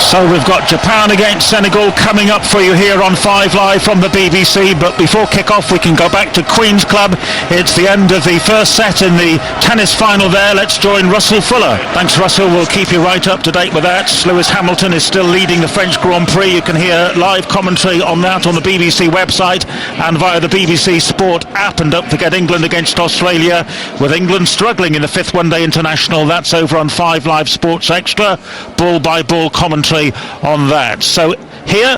So we've got Japan against Senegal coming up for you here on 5 Live from the BBC, but before kick-off we can go back to Queen's Club. It's the end of the first set in the tennis final there. Let's join Russell Fuller. Thanks, Russell. We'll keep you right up to date with that. Lewis Hamilton is still leading the French Grand Prix. You can hear live commentary on that on the BBC website and via the BBC Sport app. And don't forget England against Australia, with England struggling in the 5th one-day international. That's over on 5 Live Sports Extra. Ball-by-ball commentary on that. So here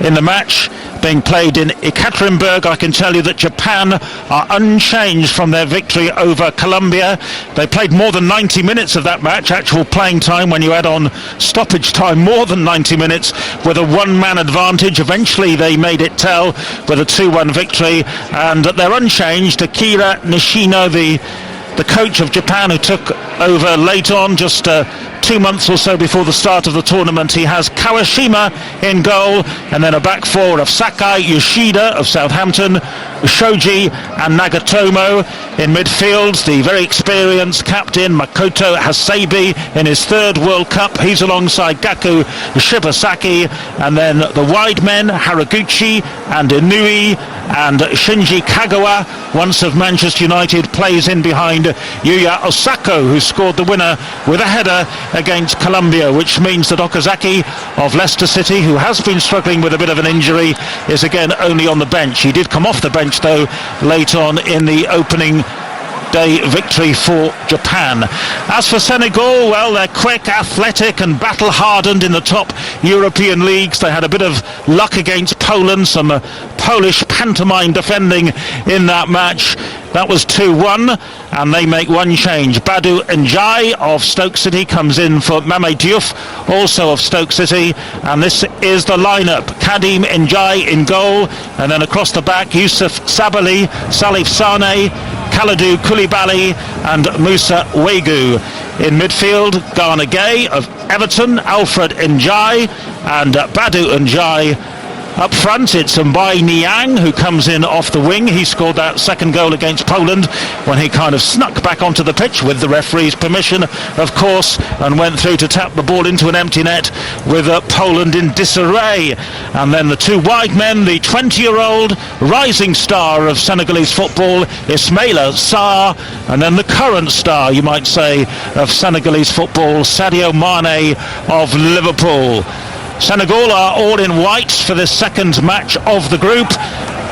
in the match being played in Ekaterinburg, I can tell you that Japan are unchanged from their victory over Colombia. They played more than 90 minutes of that match, actual playing time when you add on stoppage time, more than 90 minutes, with a one-man advantage. Eventually they made it tell with a 2-1 victory, and they're unchanged. Akira Nishino, the coach of Japan, who took over late on, just 2 months or so before the start of the tournament. He has Kawashima in goal, and then a back four of Sakai, Yoshida of Southampton, Shoji and Nagatomo. In midfield, the very experienced captain Makoto Hasebe in his 3rd World Cup. He's alongside Gaku Shibasaki, and then the wide men Haraguchi and Inui, and Shinji Kagawa, once of Manchester United, plays in behind Yuya Osako, who scored the winner with a header against Colombia, which means that Okazaki of Leicester City, who has been struggling with a bit of an injury, is again only on the bench. He did come off the bench though late on in the opening day victory for Japan. As for Senegal, well, they're quick, athletic and battle-hardened in the top European leagues. They had a bit of luck against Poland, some Polish pantomime defending in that match. That was 2-1, and they make one change. Badou Ndiaye of Stoke City comes in for Mame Diouf, also of Stoke City, and this is the lineup. Kadim Ndiaye in goal, and then across the back, Youssouf Sabaly, Salif Sane, Kalidou Koulibaly and Moussa Wegu. In midfield, Ghana Gay of Everton, Alfred Ndiaye and Badou Ndiaye. Up front, it's Mbai Niang, who comes in off the wing. He scored that 2nd goal against Poland when he kind of snuck back onto the pitch with the referee's permission, of course, and went through to tap the ball into an empty net with Poland in disarray. And then the 2 wide men, the 20-year-old rising star of Senegalese football, Ismaila Sarr, and then the current star, you might say, of Senegalese football, Sadio Mane of Liverpool. Senegal are all in white for this 2nd match of the group.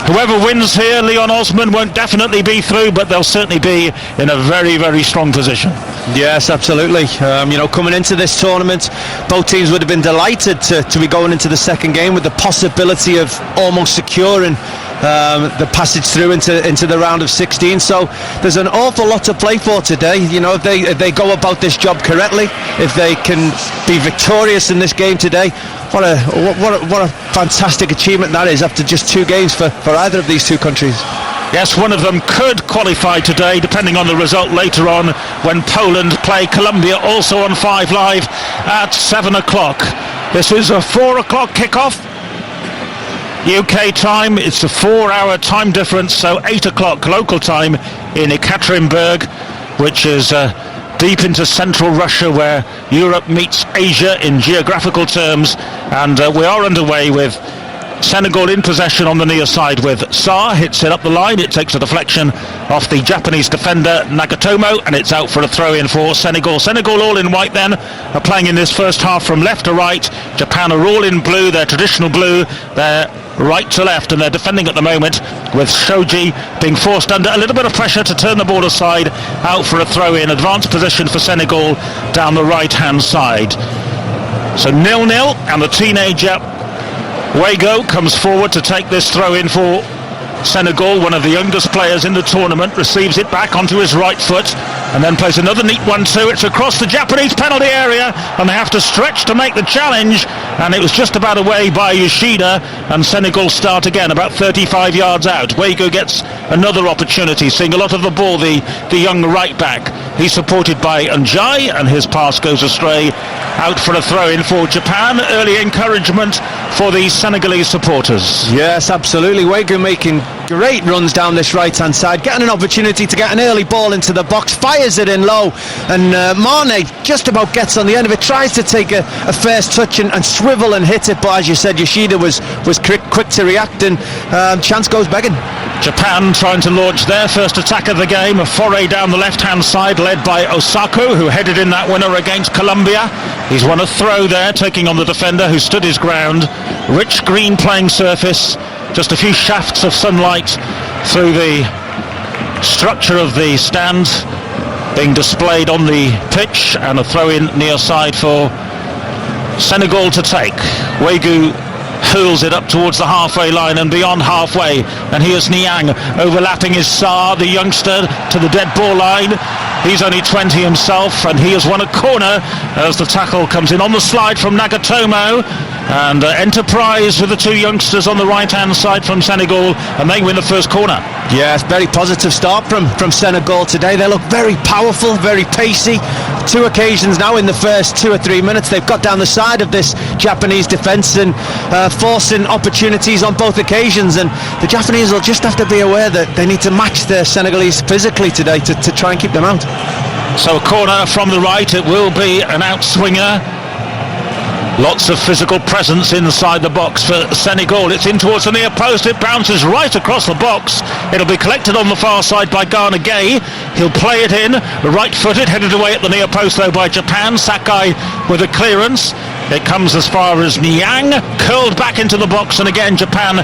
Whoever wins here, Leon Osman, won't definitely be through, but they'll certainly be in a very, very strong position. Yes, absolutely. Coming into this tournament, both teams would have been delighted to be going into the 2nd game with the possibility of almost securing the passage through into the round of 16. So there's an awful lot to play for today. If they go about this job correctly, if they can be victorious in this game today, what a fantastic achievement that is after just 2 games for either of these 2 countries. Yes, one of them could qualify today, depending on the result later on, when Poland play Colombia, also on 5 Live at 7 o'clock. This is a 4 o'clock kickoff. UK time, it's a 4-hour time difference, so 8 o'clock local time in Ekaterinburg, which is deep into central Russia, where Europe meets Asia in geographical terms. And we are underway with Senegal in possession on the near side, with Sarr, hits it up the line, it takes a deflection off the Japanese defender Nagatomo, and it's out for a throw-in for Senegal. Senegal all in white then, are playing in this first half from left to right. Japan are all in blue, their traditional blue, they're right to left, and they're defending at the moment, with Shoji being forced under a little bit of pressure to turn the ball aside, out for a throw-in. Advanced position for Senegal down the right-hand side. So 0-0, and the teenager Wego comes forward to take this throw-in for Senegal, one of the youngest players in the tournament, receives it back onto his right foot and then plays another neat one too. It's across the Japanese penalty area, and they have to stretch to make the challenge, and it was just about away by Yoshida, and Senegal start again about 35 yards out. Wego gets another opportunity, seeing a lot of the ball, the young right back. He's supported by Njai, and his pass goes astray, out for a throw-in for Japan. Early encouragement for the Senegalese supporters. Yes, absolutely. Wegu making great runs down this right-hand side, getting an opportunity to get an early ball into the box, fires it in low, and Mane just about gets on the end of it, tries to take a first touch and swivel and hit it, but as you said, Yoshida was quick to react, and chance goes begging. Japan trying to launch their first attack of the game, a foray down the left-hand side led by Osako, who headed in that winner against Colombia. He's won a throw there, taking on the defender who stood his ground. Rich green playing surface, just a few shafts of sunlight through the structure of the stand being displayed on the pitch, and a throw-in near side for Senegal to take. Wegu hurls it up towards the halfway line and beyond halfway, and here's Niang overlapping his Sarr, the youngster, to the dead ball line. He's only 20 himself, and he has won a corner as the tackle comes in on the slide from Nagatomo, and Enterprise with the two youngsters on the right hand side from Senegal, and they win the first corner. Yes, very positive start from Senegal today. They look very powerful, very pacey. Two occasions now in the first 2 or 3 minutes they've got down the side of this Japanese defence and forcing opportunities on both occasions, and the Japanese will just have to be aware that they need to match the Senegalese physically today to try and keep them out. So a corner from the right, it will be an outswinger. Lots of physical presence inside the box for Senegal. It's in towards the near post. It bounces right across the box. It'll be collected on the far side by Ghana Gay. He'll play it in, right-footed, headed away at the near post though by Japan. Sakai with a clearance. It comes as far as Niang, curled back into the box, and again Japan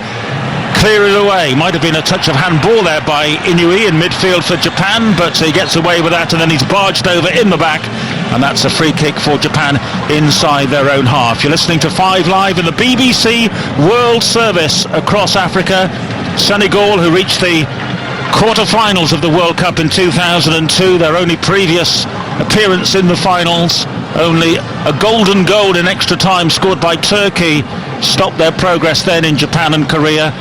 clear it away. Might have been a touch of handball there by Inui in midfield for Japan, but he gets away with that, and then he's barged over in the back, and that's a free kick for Japan inside their own half. You're listening to 5 Live in the BBC World Service across Africa. Senegal, who reached the quarter-finals of the World Cup in 2002, their only previous appearance in the finals, only a golden goal in extra time scored by Turkey stopped their progress then in Japan and Korea.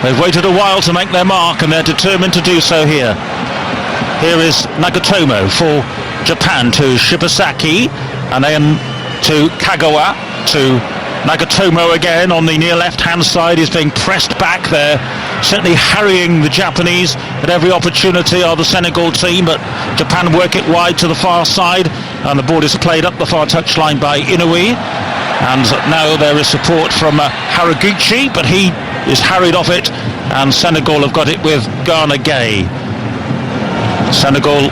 They've waited a while to make their mark, and they're determined to do so here. Here is Nagatomo for Japan to Shibasaki, and then to Kagawa, to Nagatomo again on the near left-hand side. He's being pressed back there, certainly harrying the Japanese at every opportunity are the Senegal team, but Japan work it wide to the far side, and the ball is played up the far touchline by Inui, and now there is support from Haraguchi, but he is harried off it, and Senegal have got it with Ghana Gay. Senegal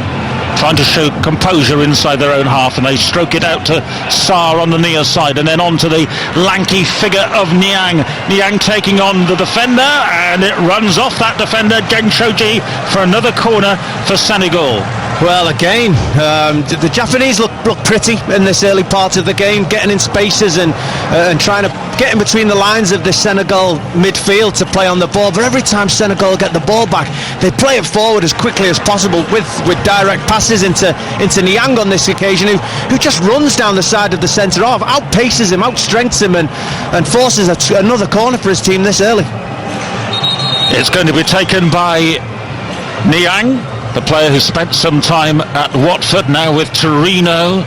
trying to show composure inside their own half, and they stroke it out to Sarr on the near side, and then on to the lanky figure of Niang. Niang taking on the defender, and it runs off that defender, Genshoji, for another corner for Senegal. Well, again, the Japanese look pretty in this early part of the game, getting in spaces and trying to get in between the lines of the Senegal midfield to play on the ball. But every time Senegal get the ball back, they play it forward as quickly as possible with direct passes into Niang on this occasion, who just runs down the side of the centre half, outpaces him, outstrengths him, and forces another corner for his team this early. It's going to be taken by Niang, the player who spent some time at Watford, now with Torino.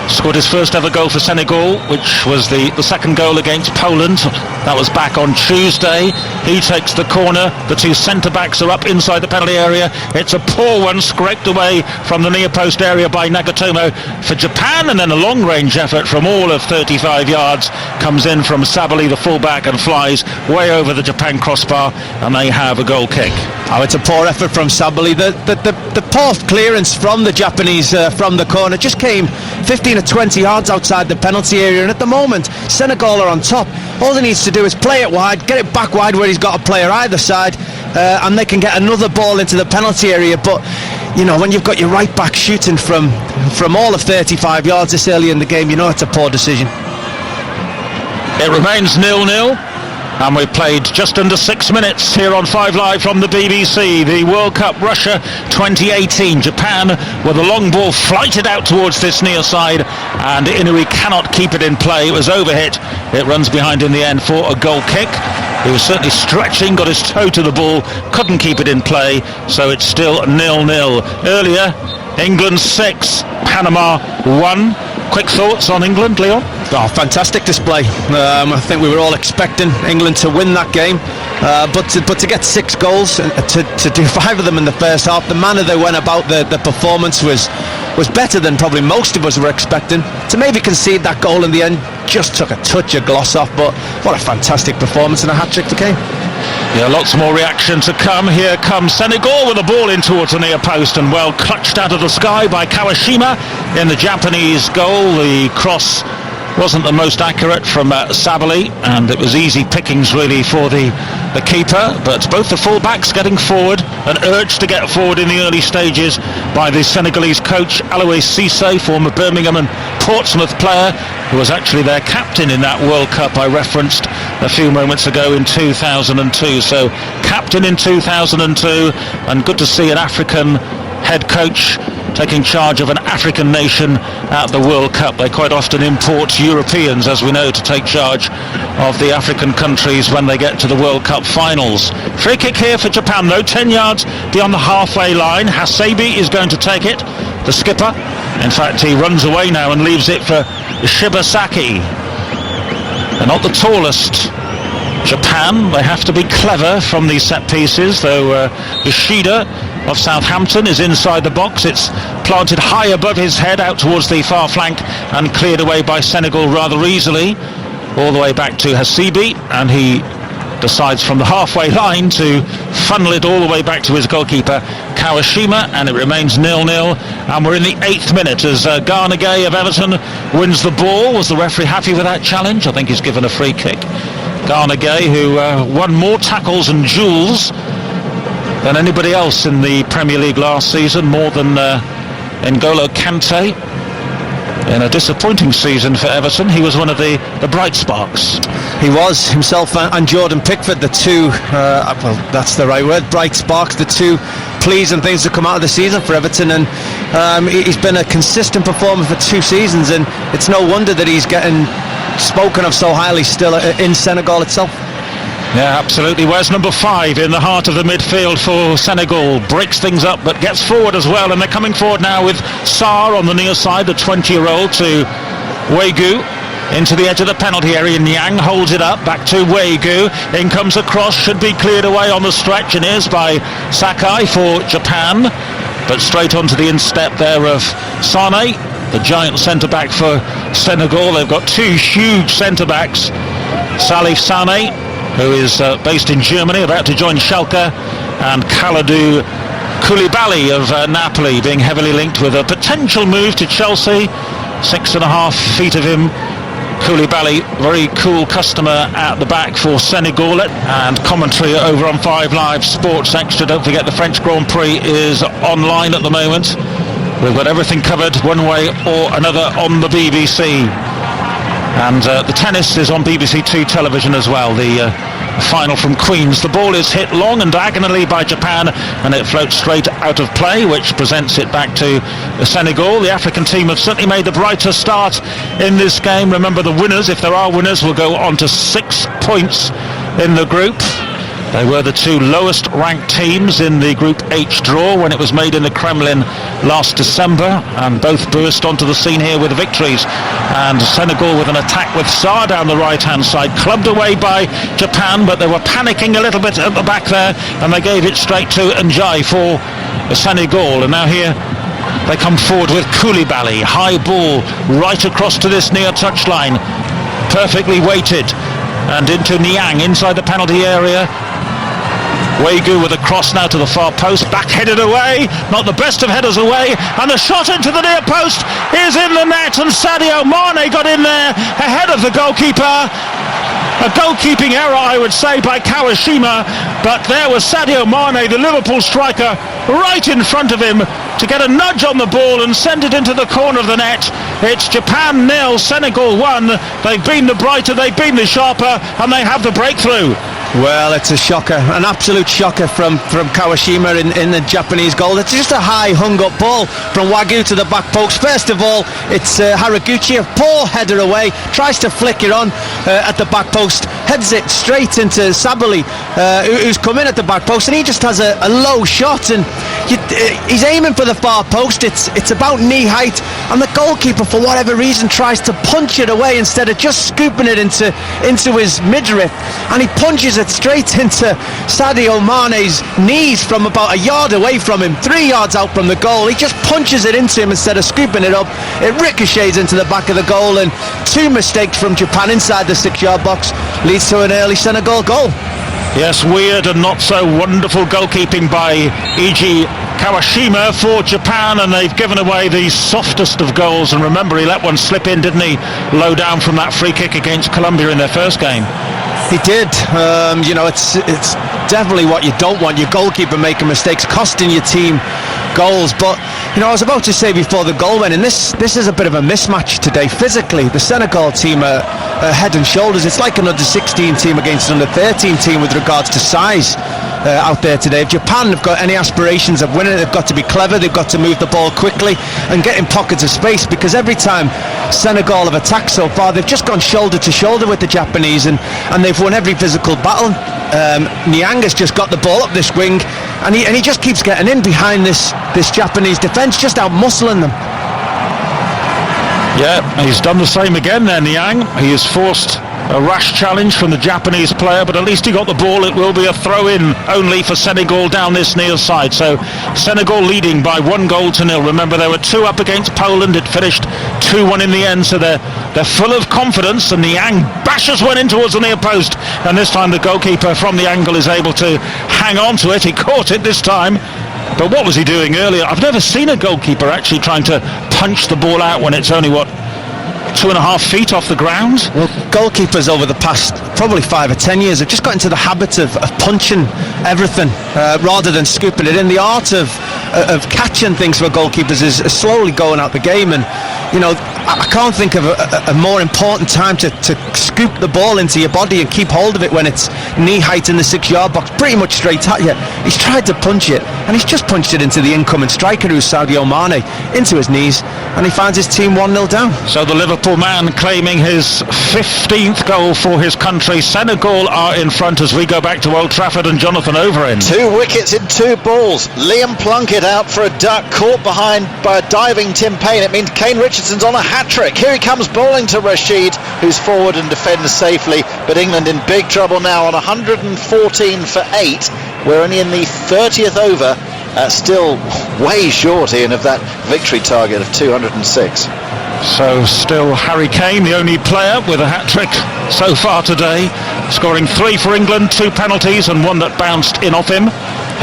Scored his first ever goal for Senegal, which was the second goal against Poland. That was back on Tuesday. He takes the corner. The two centre-backs are up inside the penalty area. It's a poor one, scraped away from the near-post area by Nagatomo for Japan, and then a long-range effort from all of 35 yards comes in from Sabali, the full-back, and flies way over the Japan crossbar, and they have a goal kick. Oh, it's a poor effort from Sabali. The poor clearance from the Japanese from the corner just came 15 or 20 yards outside the penalty area, and at the moment Senegal are on top. All he needs to do is play it wide, get it back wide where he's got a player either side, and they can get another ball into the penalty area. But you know, when you've got your right back shooting from all of 35 yards this early in the game, you know it's a poor decision. It remains 0-0. And we've played just under 6 minutes here on 5 Live from the BBC. The World Cup Russia 2018. Japan with a long ball flighted out towards this near side, and Inui cannot keep it in play. It was overhit. It runs behind in the end for a goal kick. He was certainly stretching, got his toe to the ball, couldn't keep it in play, so it's still 0-0. Earlier, England 6, Panama 1. Quick thoughts on England, Leon? Oh, fantastic display. I think we were all expecting England to win that game, but to get 6 goals and to do 5 of them in the first half, the manner they went about the performance was better than probably most of us were expecting. To maybe concede that goal in the end just took a touch of gloss off, but what a fantastic performance and a hat-trick for Kane. Yeah, lots more reaction to come. Here comes Senegal with the ball in towards the near post and well clutched out of the sky by Kawashima in the Japanese goal. The cross wasn't the most accurate from Sabali, and it was easy pickings really for the keeper, but both the full-backs getting forward and urged to get forward in the early stages by the Senegalese coach Alois Cisse, former Birmingham and Portsmouth player, who was actually their captain in that World Cup I referenced a few moments ago in 2002. So captain in 2002, and good to see an African head coach taking charge of an African nation at the World Cup. They quite often import Europeans, as we know, to take charge of the African countries when they get to the World Cup finals. Free kick here for Japan though, 10 yards beyond the halfway line. Hasebe is going to take it, the skipper. In fact, he runs away now and leaves it for Shibasaki. They're not the tallest, Japan. They have to be clever from these set pieces, though Ishida of Southampton is inside the box. It's planted high above his head out towards the far flank and cleared away by Senegal rather easily, all the way back to Hasebe, and he decides from the halfway line to funnel it all the way back to his goalkeeper Kawashima, and it remains 0-0, and we're in the 8th minute as Garnegay of Everton wins the ball. Was the referee happy with that challenge? I think he's given a free kick. Garnegay, who won more tackles and duels than anybody else in the Premier League last season, more than N'Golo Kante. In a disappointing season for Everton, he was one of the bright sparks. He was, himself and Jordan Pickford, the two, well, that's the right word, bright sparks, the two pleasing things to come out of the season for Everton, and he's been a consistent performer for 2 seasons, and it's no wonder that he's getting spoken of so highly still in Senegal itself. Yeah, absolutely. Where's number 5 in the heart of the midfield for Senegal? Breaks things up but gets forward as well, and they're coming forward now with Sarr on the near side, the 20-year-old, to Wegu into the edge of the penalty area. Nyang holds it up, back to Wegu. In comes a cross, should be cleared away on the stretch, and is by Sakai for Japan, but straight onto the instep there of Sane, the giant centre-back for Senegal. They've got 2 huge centre-backs, Salif Sane, who is based in Germany, about to join Schalke, and Kalidou Koulibaly of Napoli, being heavily linked with a potential move to Chelsea. 6.5 feet of him. Koulibaly, very cool customer at the back for Senegal. And commentary over on 5 Live Sports Extra. Don't forget the French Grand Prix is online at the moment. We've got everything covered one way or another on the BBC. And the tennis is on BBC 2 television as well, the final from Queens. The ball is hit long and diagonally by Japan, and it floats straight out of play, which presents it back to Senegal. The African team have certainly made the brighter start in this game. Remember, the winners, if there are winners, will go on to 6 points in the group. They were the 2 lowest ranked teams in the Group H draw when it was made in the Kremlin last December, and both burst onto the scene here with victories. And Senegal with an attack with Sarr down the right hand side, clubbed away by Japan, but they were panicking a little bit at the back there, and they gave it straight to Njai for Senegal. And now here they come forward with Koulibaly, high ball right across to this near touchline, perfectly weighted, and into Niang inside the penalty area. Wegu with a cross now to the far post, back-headed away, not the best of headers away, and the shot into the near post is in the net, and Sadio Mane got in there ahead of the goalkeeper. A goalkeeping error, I would say, by Kawashima, but there was Sadio Mane, the Liverpool striker, right in front of him to get a nudge on the ball and send it into the corner of the net. It's Japan 0, Senegal 1. They've been the brighter, they've been the sharper, and they have the breakthrough. Well, it's a shocker, an absolute shocker from Kawashima in the Japanese goal. It's just a high hung-up ball from Wagyu to the back post. First of all, it's Haraguchi, a poor header away, tries to flick it on at the back post, heads it straight into Sabali, who's come in at the back post, and he just has a low shot, and he's aiming for the far post. It's about knee height, and the goalkeeper, for whatever reason, tries to punch it away instead of just scooping it into his midriff, and he punches it straight into Sadio Mane's knees from about a yard away from him, 3 yards out from the goal. He just punches it into him instead of scooping it up. It ricochets into the back of the goal, and 2 mistakes from Japan inside the 6-yard box leads to an early Senegal goal. Yes, weird and not so wonderful goalkeeping by Iji Kawashima for Japan, and they've given away the softest of goals. And remember, he let one slip in, didn't he, low down from that free kick against Colombia in their first game. He did. It's definitely what you don't want, your goalkeeper making mistakes, costing your team goals. But I was about to say before the goal went in, this is a bit of a mismatch today. Physically, the Senegal team are head and shoulders. It's like an under-16 team against an under-13 team with regards to size out there today. If Japan have got any aspirations of winning, they've got to be clever, they've got to move the ball quickly and get in pockets of space, because every time Senegal have attacked so far, they've just gone shoulder to shoulder with the Japanese, and they've won every physical battle. Niang has just got the ball up this wing, and he just keeps getting in behind this Japanese defence, just out muscling them. Yeah, he's done the same again there, Niang. He has forced a rash challenge from the Japanese player, but at least he got the ball. It will be a throw-in only for Senegal down this near side. So Senegal leading by 1-0. Remember, they were 2 up against Poland. It finished 2-1 in the end, so they're full of confidence, and Niang bashes one in towards the near post, and this time the goalkeeper from the angle is able to hang on to it. He caught it this time. But what was he doing earlier? I've never seen a goalkeeper actually trying to punch the ball out when it's only, 2.5 feet off the ground? Well, goalkeepers over the past probably 5 or 10 years have just got into the habit of punching everything rather than scooping it in. The art of catching things for goalkeepers is slowly going out the game, and I can't think of a more important time to scoop the ball into your body and keep hold of it when it's knee height in the 6-yard box, pretty much straight at you. He's tried to punch it, and he's just punched it into the incoming striker, who's Sadio Mane, into his knees, and he finds his team 1-0 down. So the Liverpool man claiming his 15th goal for his country. Senegal are in front as we go back to Old Trafford, and Jonathan Overend. 2 wickets in 2 balls. Liam Plunkett out for a duck, caught behind by a diving Tim Payne. It means Kane Richardson's on a hat-trick. Here he comes bowling to Rashid, who's forward and defends safely, but England in big trouble now on 114 for 8. We're only in the 30th over, still way short, Ian, of that victory target of 206. So still Harry Kane, the only player with a hat-trick so far today, scoring 3 for England, 2 penalties and 1 that bounced in off him.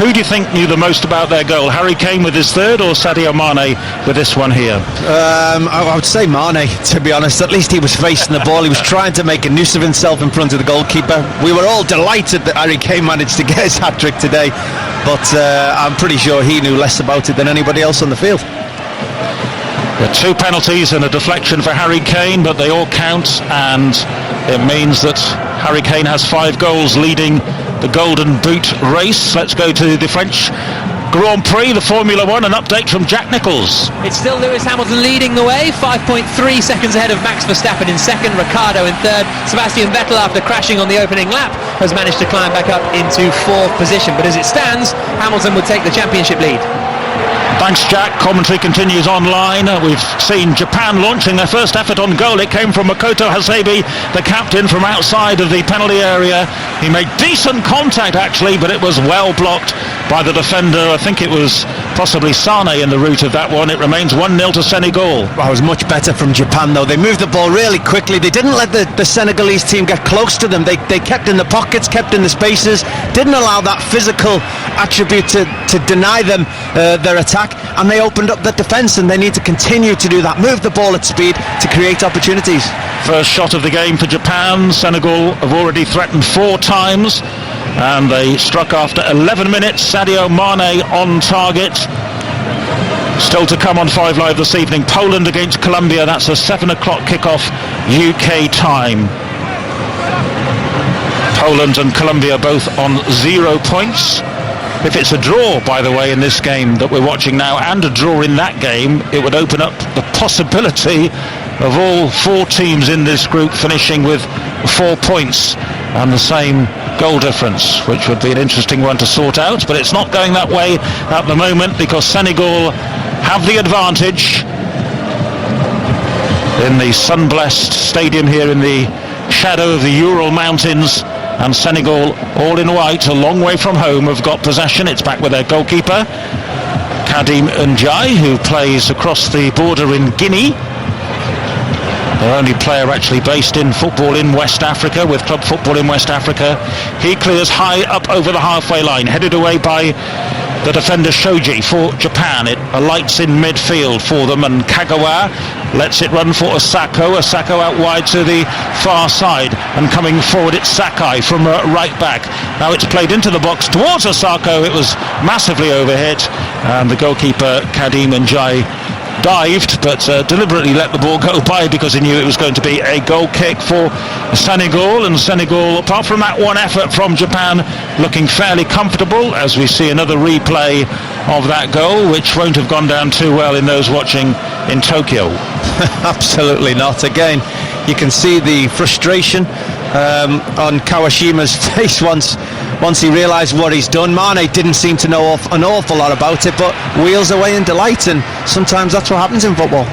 Who do you think knew the most about their goal? Harry Kane with his 3rd, or Sadio Mane with this one here? I would say Mane, to be honest. At least he was facing the ball. He was trying to make a noose of himself in front of the goalkeeper. We were all delighted that Harry Kane managed to get his hat-trick today, but I'm pretty sure he knew less about it than anybody else on the field. There are 2 penalties and a deflection for Harry Kane, but they all count, and it means that Harry Kane has 5 goals, leading the Golden Boot race. Let's go to the French Grand Prix, the Formula 1, an update from Jack Nicholls. It's still Lewis Hamilton leading the way, 5.3 seconds ahead of Max Verstappen in 2nd, Ricciardo in 3rd. Sebastian Vettel, after crashing on the opening lap, has managed to climb back up into 4th position. But as it stands, Hamilton would take the championship lead. Thanks, Jack. Commentary continues online. We've seen Japan launching their first effort on goal. It came from Makoto Hasebe, the captain, from outside of the penalty area. He made decent contact, actually, but it was well blocked by the defender. I think it was possibly Sane in the route of that one. It remains 1-0 to Senegal. Well, it was much better from Japan, though. They moved the ball really quickly. They didn't let the Senegalese team get close to them. They kept in the pockets, kept in the spaces, didn't allow that physical attribute to deny them their attack, and they opened up the defence, and they need to continue to do that. Move the ball at speed to create opportunities. First shot of the game for Japan. Senegal have already threatened 4 times, and they struck after 11 minutes. Sadio Mane on target. Still to come on 5 Live this evening. Poland against Colombia. That's a 7 o'clock kickoff UK time. Poland and Colombia both on 0 points. If it's a draw, by the way, in this game that we're watching now, and a draw in that game, it would open up the possibility of all 4 teams in this group finishing with 4 points and the same goal difference, which would be an interesting one to sort out, but it's not going that way at the moment because Senegal have the advantage in the sun-blessed stadium here in the shadow of the Ural Mountains, and Senegal, all in white, a long way from home, have got possession. It's back with their goalkeeper Kadim Njai, who plays across the border in Guinea. Their only player actually based in football in West Africa, with club football in West Africa. He clears high up over the halfway line, headed away by the defender Shoji for Japan. It alights in midfield for them, and Kagawa lets it run for Osako. Osako out wide to the far side, and coming forward it's Sakai from right back. Now it's played into the box towards Osako. It was massively overhit, and the goalkeeper Kadim Njai dived, but deliberately let the ball go by because he knew it was going to be a goal kick for Senegal. And Senegal, apart from that one effort from Japan, looking fairly comfortable, as we see another replay of that goal, which won't have gone down too well in those watching in Tokyo. Absolutely not. Again, you can see the frustration on Kawashima's face once he realised what he's done. Mane didn't seem to know an awful lot about it, but wheels away in delight, and sometimes that's what happens in football.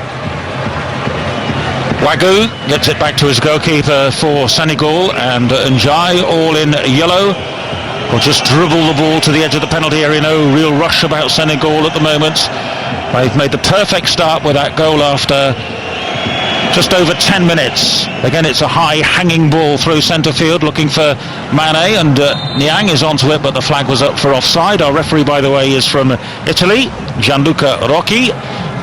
Wagyu gets it back to his goalkeeper for Senegal, and Njai, all in yellow, will just dribble the ball to the edge of the penalty area. No real rush about Senegal at the moment. They've made the perfect start with that goal after just over 10 minutes. Again, it's a high hanging ball through centre field looking for Mane, and Niang is onto it, but the flag was up for offside. Our referee, by the way, is from Italy, Gianluca Rocchi,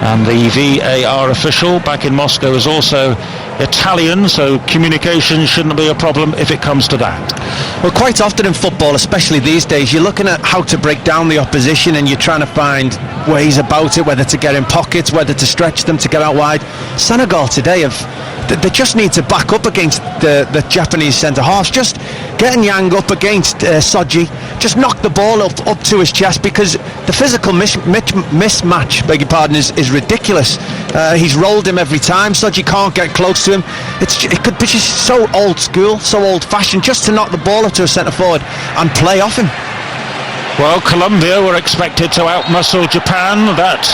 and the VAR official back in Moscow is also Italian, so communication shouldn't be a problem if it comes to that. Well, quite often in football, especially these days, you're looking at how to break down the opposition, and you're trying to find ways about it, whether to get in pockets, whether to stretch them, to get out wide. Senegal today they just need to back up against the Japanese centre-halves. Just getting Yang up against Soji, just knock the ball up to his chest, because the physical mismatch, beg your pardon, is ridiculous. He's rolled him every time. Soji can't get close to him. It could be just so old school, so old-fashioned, just to knock the ball up to a centre-forward and play off him. Well, Colombia were expected to outmuscle Japan. That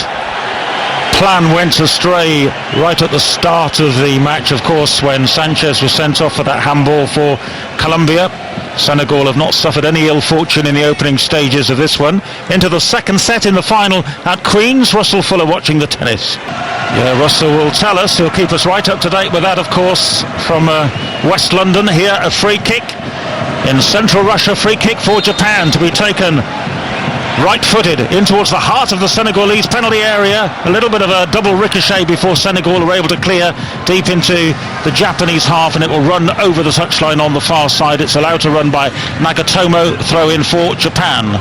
plan went astray right at the start of the match, of course, when Sanchez was sent off for that handball for Colombia. Senegal have not suffered any ill fortune in the opening stages of this one. Into the second set in the final at Queen's. Russell Fuller watching the tennis. Yeah, Russell will tell us. He'll keep us right up to date with that, of course, from West London. Here, a free kick in central Russia. Free kick for Japan to be taken right-footed in towards the heart of the Senegalese penalty area. A little bit of a double ricochet before Senegal were able to clear deep into the Japanese half, and it will run over the touchline on the far side. It's allowed to run by Nagatomo. Throw in for Japan.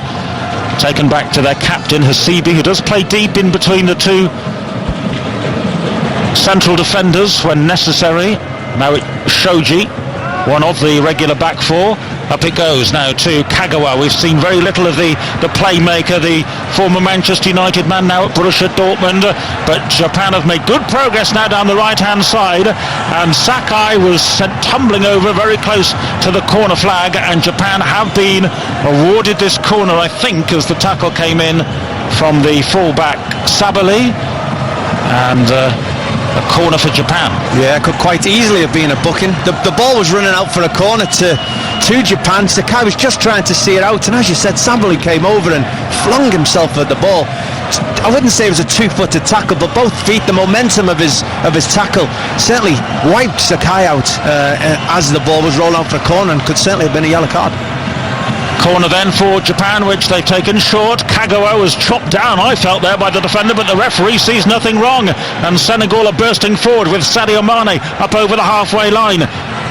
Taken back to their captain Hasibi, who does play deep in between the two central defenders when necessary. Now it's Shoji, one of the regular back four. Up it goes now to Kagawa. We've seen very little of the playmaker, the former Manchester United man, now at Borussia Dortmund, but Japan have made good progress now down the right-hand side, and Sakai was sent tumbling over very close to the corner flag, and Japan have been awarded this corner, I think, as the tackle came in from the full-back Sabali, and a corner for Japan. Yeah, it could quite easily have been a booking. The ball was running out for a corner to Japan. Sakai was just trying to see it out, and as you said, Sabali came over and flung himself at the ball. I wouldn't say it was a two-footed tackle, but both feet, the momentum of his tackle certainly wiped Sakai out as the ball was rolled out for a corner, and could certainly have been a yellow card. Corner then for Japan, which they've taken short. Kagawa was chopped down, I felt, there by the defender, but the referee sees nothing wrong, and Senegal are bursting forward with Sadio Mane up over the halfway line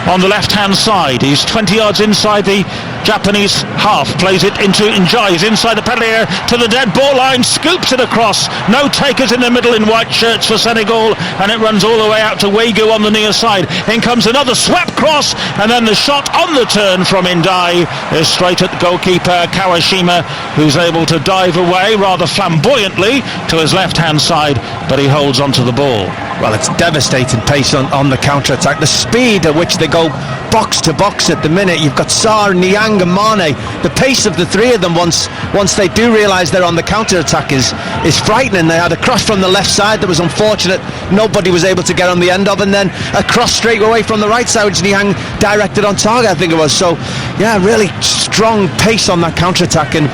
on the left-hand side. He's 20 yards inside the Japanese half, plays it into Njai. He's inside the penalty area to the dead ball line, scoops it across. No takers in the middle in white shirts for Senegal, and it runs all the way out to Wagyu on the near side. In comes another swept cross, and then the shot on the turn from Ndai is straight at the goalkeeper Kawashima, who's able to dive away rather flamboyantly to his left-hand side, but he holds onto the ball. well, it's devastating pace on the counter-attack. The speed at which they go box to box at the minute. You've got Sarr, Niang and Mane. The pace of the three of them once they do realise they're on the counter-attack is frightening. They had a cross from the left side that was unfortunate. Nobody was able to get on the end of, and then a cross straight away from the right side which Niang directed on target, I think it was. So yeah, really strong pace on that counter-attack, and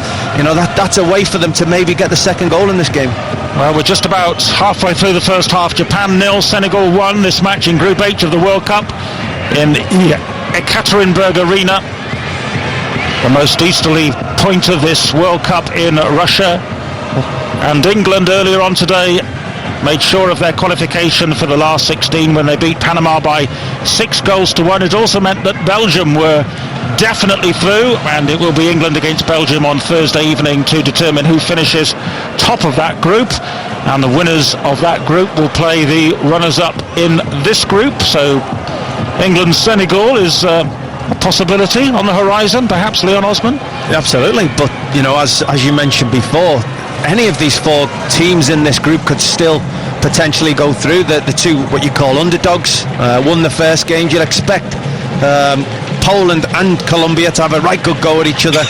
that's a way for them to maybe get the second goal in this game. Well, we're just about halfway through the first half. Japan 0, Senegal 1. This match in Group H of the World Cup in Ekaterinburg Arena, the most easterly point of this World Cup in Russia. And England earlier on today made sure of their qualification for the last 16 when they beat Panama by 6-1. It also meant that Belgium were definitely through, and it will be England against Belgium on Thursday evening to determine who finishes top of that group, and the winners of that group will play the runners-up in this group. So England-Senegal is a possibility on the horizon, perhaps, Leon Osman? Absolutely, but as you mentioned before, any of these four teams in this group could still potentially go through. The two what you call underdogs won the first games. You'd expect Poland and Colombia to have a right good go at each other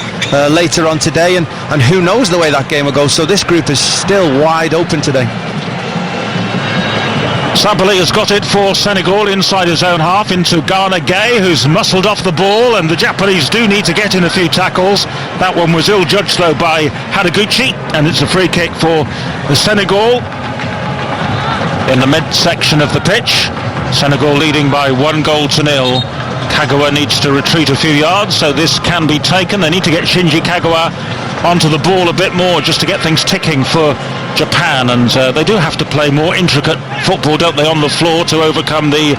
later on today, and who knows the way that game will go. So this group is still wide open today. Sabali has got it for Senegal inside his own half into Ghana Gay, who's muscled off the ball, and the Japanese do need to get in a few tackles. That one was ill-judged though by Haraguchi, and it's a free kick for the Senegal in the mid-section of the pitch. Senegal leading by 1-0. Kagawa needs to retreat a few yards, so this can be taken. They need to get Shinji Kagawa onto the ball a bit more just to get things ticking for Japan, and they do have to play more intricate football, don't they, on the floor to overcome the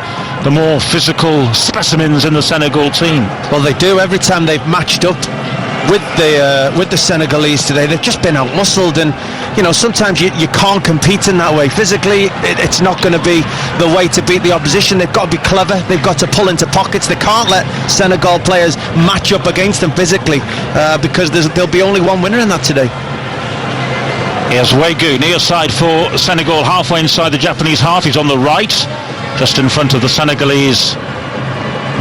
more physical specimens in the Senegal team. Well, they do. Every time they've matched up with the Senegalese today, they've just been out-muscled, and sometimes you can't compete in that way. Physically, it's not going to be the way to beat the opposition. They've got to be clever, they've got to pull into pockets. They can't let Senegal players match up against them physically, because there'll be only one winner in that today. Here's Wegu, near side for Senegal, halfway inside the Japanese half. He's on the right, just in front of the Senegalese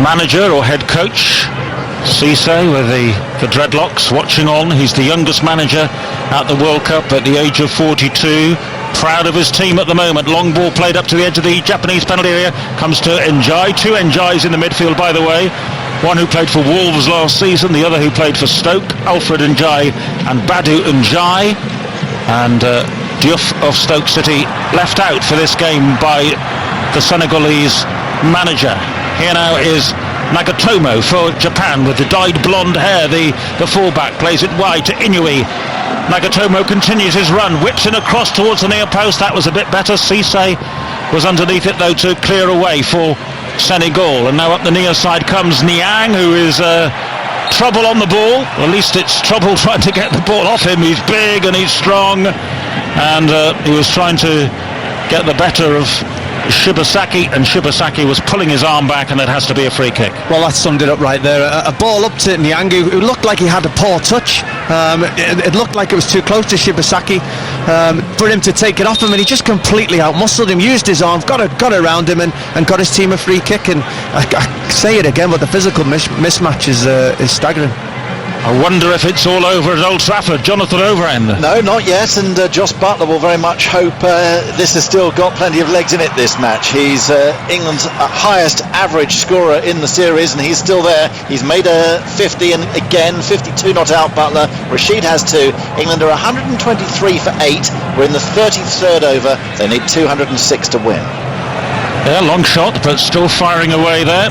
manager or head coach, Cisse, with the dreadlocks watching on. He's the youngest manager at the World Cup at the age of 42. Proud of his team at the moment. Long ball played up to the edge of the Japanese penalty area. Comes to Njai. Two Njais in the midfield, by the way. One who played for Wolves last season, the other who played for Stoke, Alfred Njai and Badu Njai. And Diouf of Stoke City left out for this game by the Senegalese manager. Here now is Nagatomo for Japan with the dyed blonde hair. The fullback plays it wide to Inui. Nagatomo continues his run, whips in across towards the near post. That was a bit better. Cisse was underneath it though to clear away for Senegal. And now up the near side comes Niang, who is trouble on the ball. Well, at least it's trouble trying to get the ball off him. He's big and he's strong, and he was trying to get the better of Shibasaki, and Shibasaki was pulling his arm back, and it has to be a free kick. Well, that summed it up right there. A ball up to Niang, who looked like he had a poor touch. It looked like it was too close to Shibasaki for him to take it off him, and he just completely out-muscled him, used his arm, got around him, and got his team a free kick. And I say it again, but the physical mismatch is staggering. I wonder if it's all over at Old Trafford. Jonathan Overend. No, not yet, and Josh Butler will very much hope this has still got plenty of legs in it, this match. He's England's highest average scorer in the series, and he's still there. He's made a 50, and again 52 not out. Butler. Rashid has 2. England are 123 for 8. We're in the 33rd over. They need 206 to win. Yeah, long shot, but still firing away there.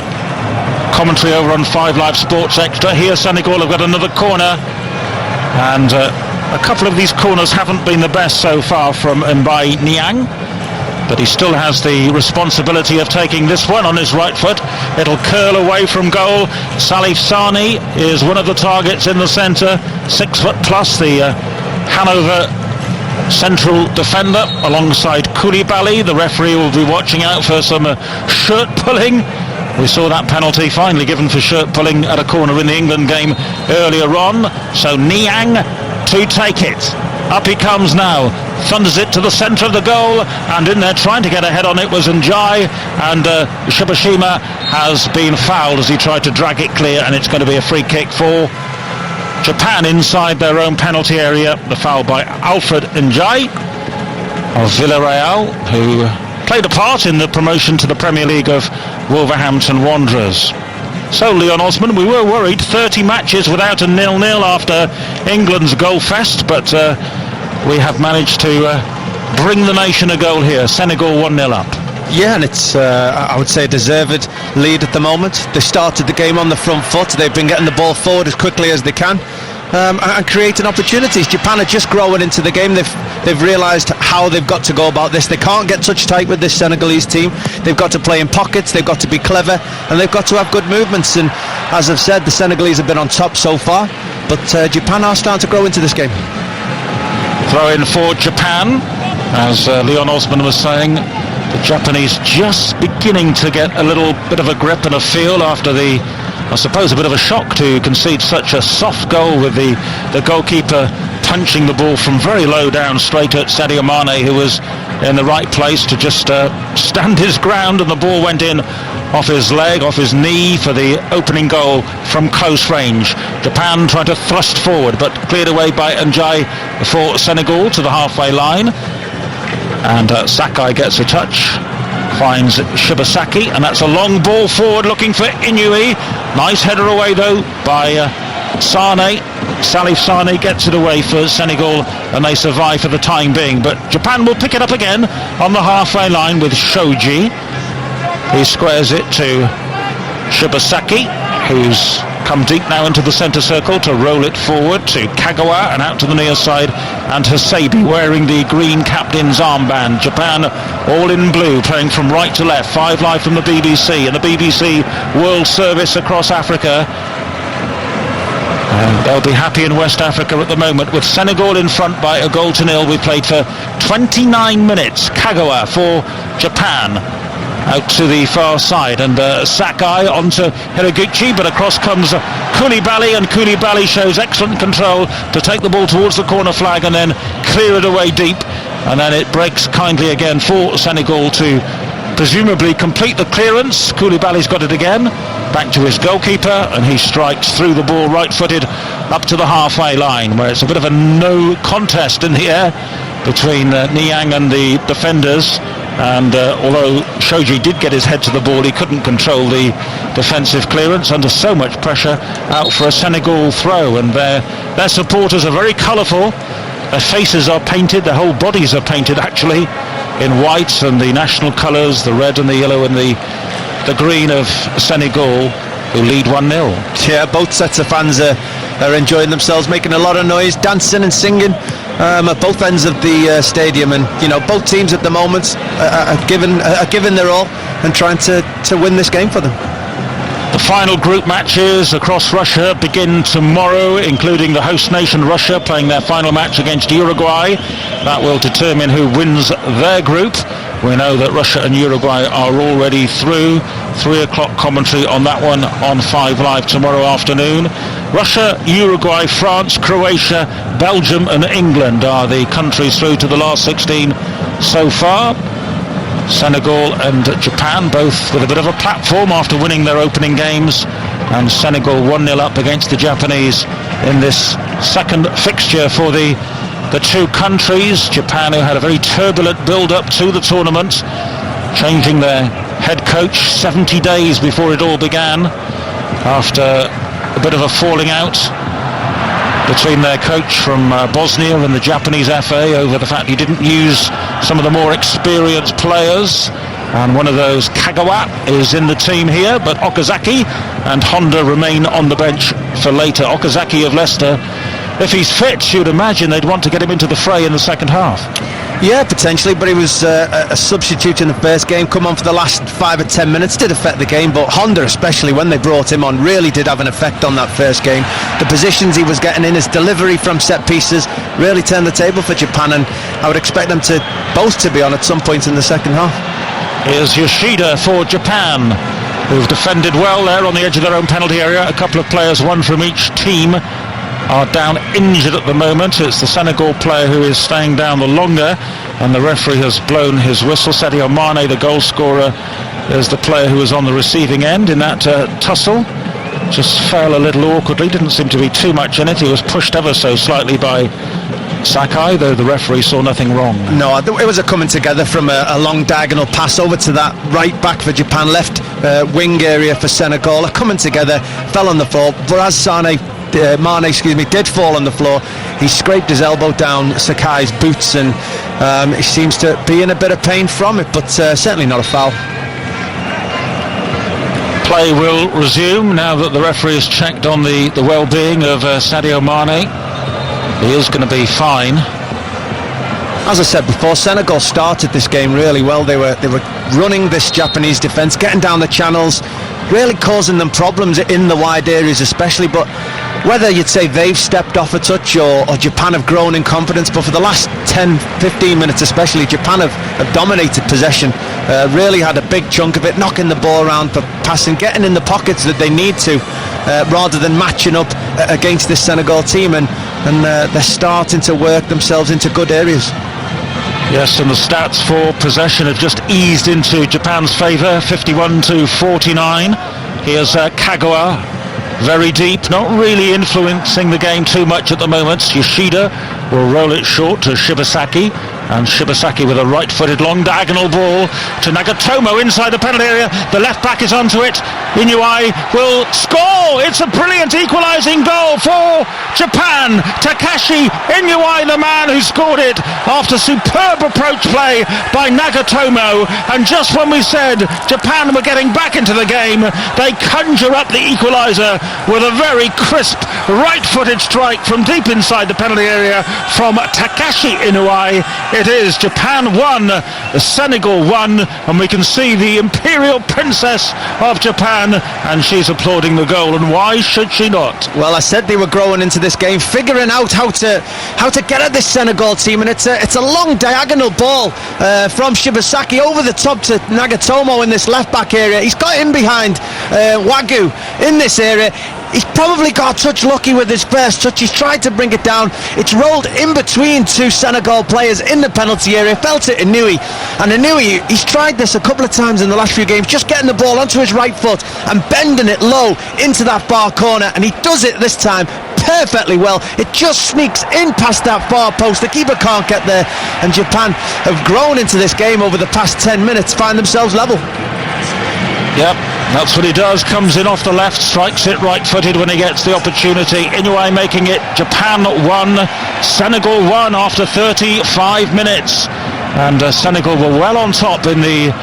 Commentary over on 5 Live Sports Extra. Here Senegal have got another corner, and a couple of these corners haven't been the best so far from Mbai Niang, but he still has the responsibility of taking this one on his right foot. It'll curl away from goal. Salif Sani is one of the targets in the centre, 6 foot plus, the Hanover central defender, alongside Koulibaly. The referee will be watching out for some shirt pulling. We saw that penalty finally given for shirt pulling at a corner in the England game earlier on. So Niang to take it. Up he comes now, thunders it to the centre of the goal, and in there trying to get ahead on it was Njai, and Shibashima has been fouled as he tried to drag it clear, and it's going to be a free kick for Japan inside their own penalty area. The foul by Alfred Njai of Villarreal, who played a part in the promotion to the Premier League of Wolverhampton Wanderers. So, Leon Osman, we were worried, 30 matches without a 0-0 after England's goal fest, but we have managed to bring the nation a goal here. Senegal 1-0 up. Yeah, and it's, I would say, a deserved lead at the moment. They started the game on the front foot. They've been getting the ball forward as quickly as they can and creating opportunities. Japan are just growing into the game. They've realised how they've got to go about this. They can't get touch tight with this Senegalese team. They've got to play in pockets, they've got to be clever, and they've got to have good movements. And as I've said, the Senegalese have been on top so far, but Japan are starting to grow into this game. Throw in for Japan, as Leon Osman was saying. The Japanese just beginning to get a little bit of a grip and a feel after the, I suppose, a bit of a shock to concede such a soft goal with the goalkeeper punching the ball from very low down straight at Sadio Mane, who was in the right place to just stand his ground, and the ball went in off his leg, off his knee for the opening goal from close range. Japan trying to thrust forward, but cleared away by Njai for Senegal to the halfway line. And Sakai gets a touch, finds Shibasaki, and that's a long ball forward looking for Inui. Nice header away though by Sane. Salif Sane gets it away for Senegal, and they survive for the time being. But Japan will pick it up again on the halfway line with Shoji. He squares it to Shibasaki, who's come deep now into the centre circle to roll it forward to Kagawa and out to the near side, and Hasebi wearing the green captain's armband. Japan all in blue, playing from right to left. 5 Live from the BBC and the BBC World Service across Africa. And they'll be happy in West Africa at the moment with Senegal in front by a 1-0. We played for 29 minutes. Kagawa for Japan out to the far side, and Sakai onto Hiraguchi, but across comes Koulibaly, and Koulibaly shows excellent control to take the ball towards the corner flag and then clear it away deep, and then it breaks kindly again for Senegal to presumably complete the clearance. Koulibaly's got it again, back to his goalkeeper, and he strikes through the ball right-footed up to the halfway line, where it's a bit of a no contest in the air between Niang and the defenders. And although Shoji did get his head to the ball, he couldn't control the defensive clearance under so much pressure. Out for a Senegal throw, and their supporters are very colourful. Their faces are painted, their whole bodies are painted actually in white and the national colours, the red and the yellow and the green of Senegal, who lead 1-0. Yeah, both sets of fans are enjoying themselves, making a lot of noise, dancing and singing at both ends of the stadium, and you know, both teams at the moment are giving their all and trying to win this game for them. The final group matches across Russia begin tomorrow, including the host nation Russia playing their final match against Uruguay. That will determine who wins their group. We know that Russia and Uruguay are already through. 3 o'clock commentary on that one on 5 Live tomorrow afternoon. Russia, Uruguay, France, Croatia, Belgium and England are the countries through to the last 16 so far. Senegal and Japan both with a bit of a platform after winning their opening games, and Senegal 1-0 up against the Japanese in this second fixture for the two countries. Japan, who had a very turbulent build-up to the tournament, changing their head coach 70 days before it all began, after a bit of a falling out between their coach from Bosnia and the Japanese FA over the fact he didn't use some of the more experienced players. And one of those, Kagawa, is in the team here, but Okazaki and Honda remain on the bench for later. Okazaki of Leicester, if he's fit, you'd imagine they'd want to get him into the fray in the second half. Yeah, potentially, but he was a substitute in the first game, come on for the last 5 or 10 minutes, did affect the game, but Honda, especially when they brought him on, really did have an effect on that first game. The positions he was getting in, his delivery from set pieces, really turned the table for Japan, and I would expect them to both to be on at some point in the second half. Here's Yoshida for Japan, who've defended well there on the edge of their own penalty area. A couple of players, one from each team, are down injured at the moment. It's the Senegal player who is staying down the longer, and the referee has blown his whistle. Sadio Mane, the goal scorer, is the player who was on the receiving end in that tussle. Just fell a little awkwardly, didn't seem to be too much in it. He was pushed ever so slightly by Sakai, though the referee saw nothing wrong. No, it was a coming together from a long diagonal pass over to that right back for Japan, left wing area for Senegal. A coming together, fell on the floor. Whereas Mane, did fall on the floor. He scraped his elbow down Sakai's boots, and he seems to be in a bit of pain from it, but certainly not a foul. Play will resume now that the referee has checked on the well-being of Sadio Mane. He is going to be fine. As I said before, Senegal started this game really well. They were running this Japanese defence, getting down the channels, really causing them problems in the wide areas especially. But whether you'd say they've stepped off a touch or Japan have grown in confidence, but for the last 10-15 minutes especially, Japan have dominated possession, really had a big chunk of it, knocking the ball around for passing, getting in the pockets that they need to, rather than matching up against this Senegal team, and they're starting to work themselves into good areas. Yes, and the stats for possession have just eased into Japan's favour, 51-49. Here's Kagawa, very deep, not really influencing the game too much at the moment. Yoshida will roll it short to Shibasaki, and Shibasaki with a right-footed long diagonal ball to Nagatomo inside the penalty area. The left back is onto it. Inuai will score. It's a brilliant equalising goal for Japan. Takashi Inuai, the man who scored it after superb approach play by Nagatomo. And just when we said Japan were getting back into the game, they conjure up the equaliser with a very crisp right-footed strike from deep inside the penalty area from Takashi Inuai. It is Japan 1, Senegal 1, and we can see the Imperial Princess of Japan, and she's applauding the goal, and why should she not? Well, I said they were growing into this game, figuring out how to get at this Senegal team, and it's a long diagonal ball from Shibasaki over the top to Nagatomo in this left back area. He's got in behind Wagyu in this area. He's probably got a touch lucky with his first touch. He's tried to bring it down. It's rolled in between two Senegal players in the penalty area. Felt it Inouye. And Inouye, he's tried this a couple of times in the last few games, just getting the ball onto his right foot and bending it low into that far corner. And he does it this time perfectly well. It just sneaks in past that far post. The keeper can't get there. And Japan have grown into this game over the past 10 minutes, find themselves level. Yep, that's what he does. Comes in off the left, strikes it right-footed when he gets the opportunity. Inuai making it Japan 1, Senegal 1 after 35 minutes. And Senegal were well on top in the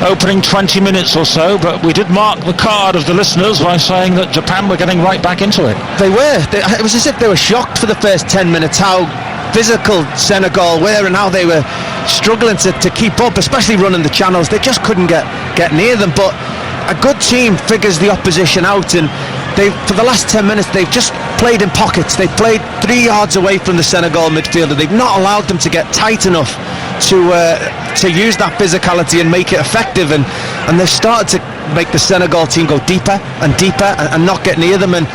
opening 20 minutes or so, but we did mark the card of the listeners by saying that Japan were getting right back into it. They were. It was as if they were shocked for the first 10 minutes how physical Senegal were and how they were struggling to keep up, especially running the channels. They just couldn't get near them, but a good team figures the opposition out, and for the last 10 minutes they've just played in pockets. They've played 3 yards away from the Senegal midfielder. They've not allowed them to get tight enough to use that physicality and make it effective, and they've started to make the Senegal team go deeper and deeper and not get near them. And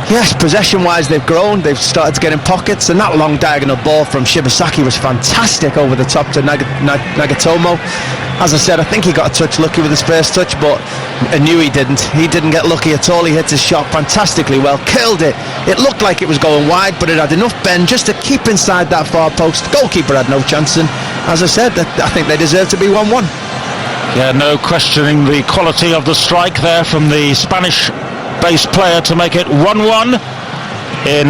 yes, possession-wise they've grown. They've started to get in pockets, and that long diagonal ball from Shibasaki was fantastic over the top to Nagatomo. As I said, I think he got a touch lucky with his first touch, but Inouye didn't. He didn't get lucky at all. He hit his shot fantastically well, curled it. It looked like it was going wide, but it had enough bend just to keep inside that far post. The goalkeeper had no chance, and as I said, I think they deserve to be 1-1. Yeah, no questioning the quality of the strike there from the Spanish-based player to make it 1-1 in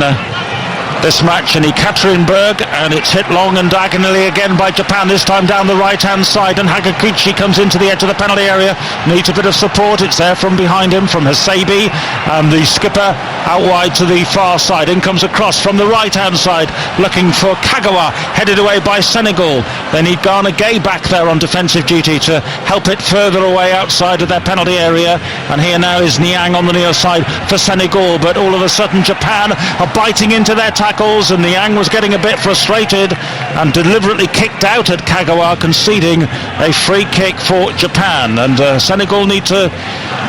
this match in Ekaterinburg, and it's hit long and diagonally again by Japan, this time down the right hand side, and Hagakuchi comes into the edge of the penalty area, needs a bit of support. It's there from behind him from Hasabi, and the skipper out wide to the far side. In comes across from the right hand side looking for Kagawa, headed away by Senegal. They need Ghana Gay back there on defensive duty to help it further away outside of their penalty area, and here now is Niang on the near side for Senegal, but all of a sudden Japan are biting into their tackles, and Niang was getting a bit frustrated and deliberately kicked out at Kagawa, conceding a free kick for Japan. And Senegal need to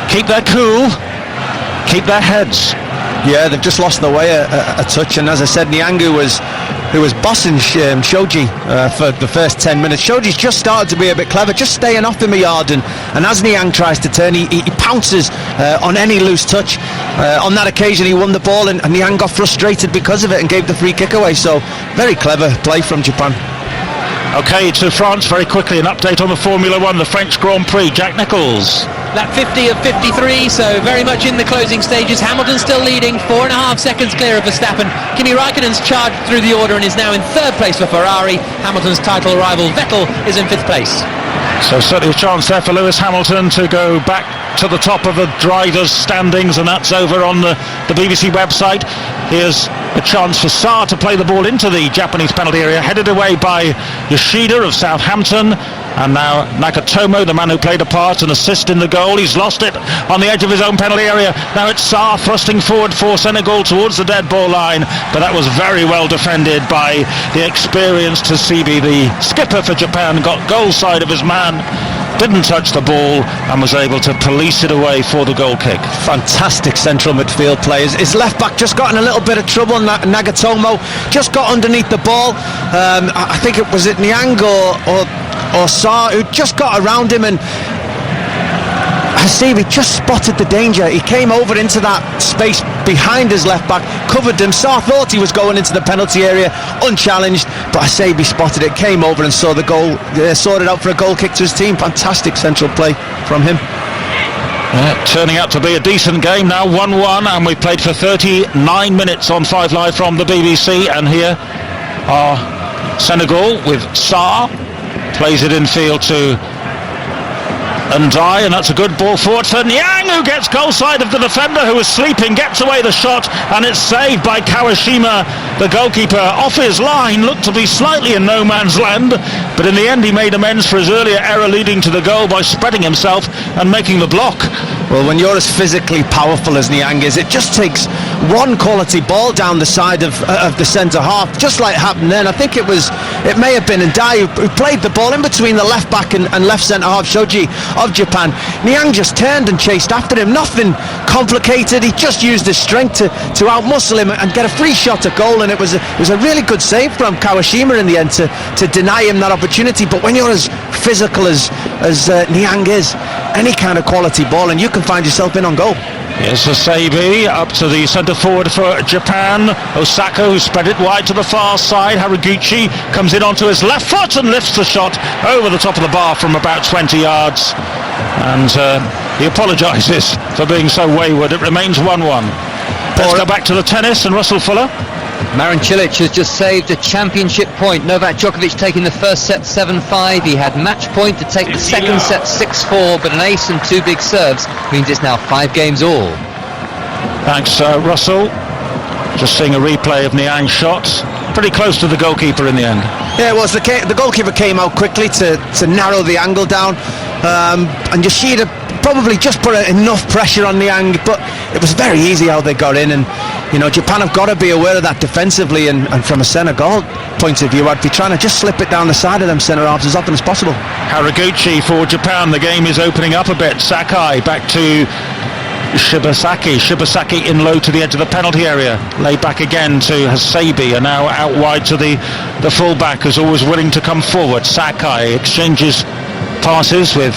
keep their cool, keep their heads. Yeah, they've just lost their way a touch, and as I said, Niangu who was bossing Shoji for the first 10 minutes. Shoji's just started to be a bit clever, just staying off him a yard, and as Niang tries to turn, he pounces on any loose touch. On that occasion he won the ball, and Niang got frustrated because of it and gave the free kick away. So very clever play from Japan. Okay, to France very quickly, an update on the Formula 1, the French Grand Prix. Jack Nicholls. Lap 50 of 53, so very much in the closing stages. Hamilton still leading, 4.5 seconds clear of Verstappen. Kimi Raikkonen's charged through the order and is now in third place for Ferrari. Hamilton's title rival Vettel is in fifth place. So certainly a chance there for Lewis Hamilton to go back to the top of the drivers' standings, and that's over on the BBC website. Here's a chance for Saar to play the ball into the Japanese penalty area, headed away by Yoshida of Southampton. And now Nagatomo, the man who played a part and assist in the goal, he's lost it on the edge of his own penalty area. Now it's Saar thrusting forward for Senegal towards the dead ball line, but that was very well defended by the experienced Hasibi, the skipper for Japan. Got goal side of his man, didn't touch the ball, and was able to police it away for the goal kick. Fantastic central midfield players. His left back just got in a little bit of trouble. Nagatomo just got underneath the ball. I think it was Niang or Saar who just got around him, and Hasibi just spotted the danger. He came over into that space behind his left back, covered him. Saar thought he was going into the penalty area unchallenged, but Hasibi spotted it, came over and saw the goal, sorted out for a goal kick to his team. Fantastic central play from him. Turning out to be a decent game now, 1-1, and we've played for 39 minutes on 5 Live from the BBC. And here are Senegal with Saar, plays it in field to Ndai, and that's a good ball forward for Niang, who gets goal side of the defender who was sleeping, gets away the shot, and it's saved by Kawashima, the goalkeeper, off his line. Looked to be slightly in no man's land, but in the end he made amends for his earlier error leading to the goal by spreading himself and making the block. Well, when you're as physically powerful as Niang is, it just takes one quality ball down the side of the centre half, just like happened then. I think it may have been Ndai who played the ball in between the left back and left centre half Shoji of Japan. Niang just turned and chased after him. Nothing complicated. He just used his strength to outmuscle him and get a free shot at goal, and it was a really good save from Kawashima in the end to deny him that opportunity. But when you're as physical as Niang is, any kind of quality ball and you can find yourself in on goal. Here's Hasibi up to the centre forward for Japan. Osaka, who spread it wide to the far side. Haraguchi comes in onto his left foot and lifts the shot over the top of the bar from about 20 yards. And he apologises for being so wayward. It remains 1-1. Let's go back to the tennis and Russell Fuller. Marin Cilic has just saved a championship point. Novak Djokovic taking the first set 7-5. He had match point to take the second set 6-4, but an ace and 2 big serves means it's now 5 games all. Thanks, Russell. Just seeing a replay of Niang's shots. Pretty close to the goalkeeper in the end. Yeah, it was. The goalkeeper came out quickly to narrow the angle down, and Yoshida probably just put enough pressure on Niang, but it was very easy how they got in. And you know, Japan have got to be aware of that defensively, and from a Senegal point of view, I'd be trying to just slip it down the side of them centre halves as often as possible. Haraguchi for Japan. The game is opening up a bit. Sakai back to Shibasaki in low to the edge of the penalty area, laid back again to Hasibi, and now out wide to the full-back, who's always willing to come forward. Sakai exchanges passes with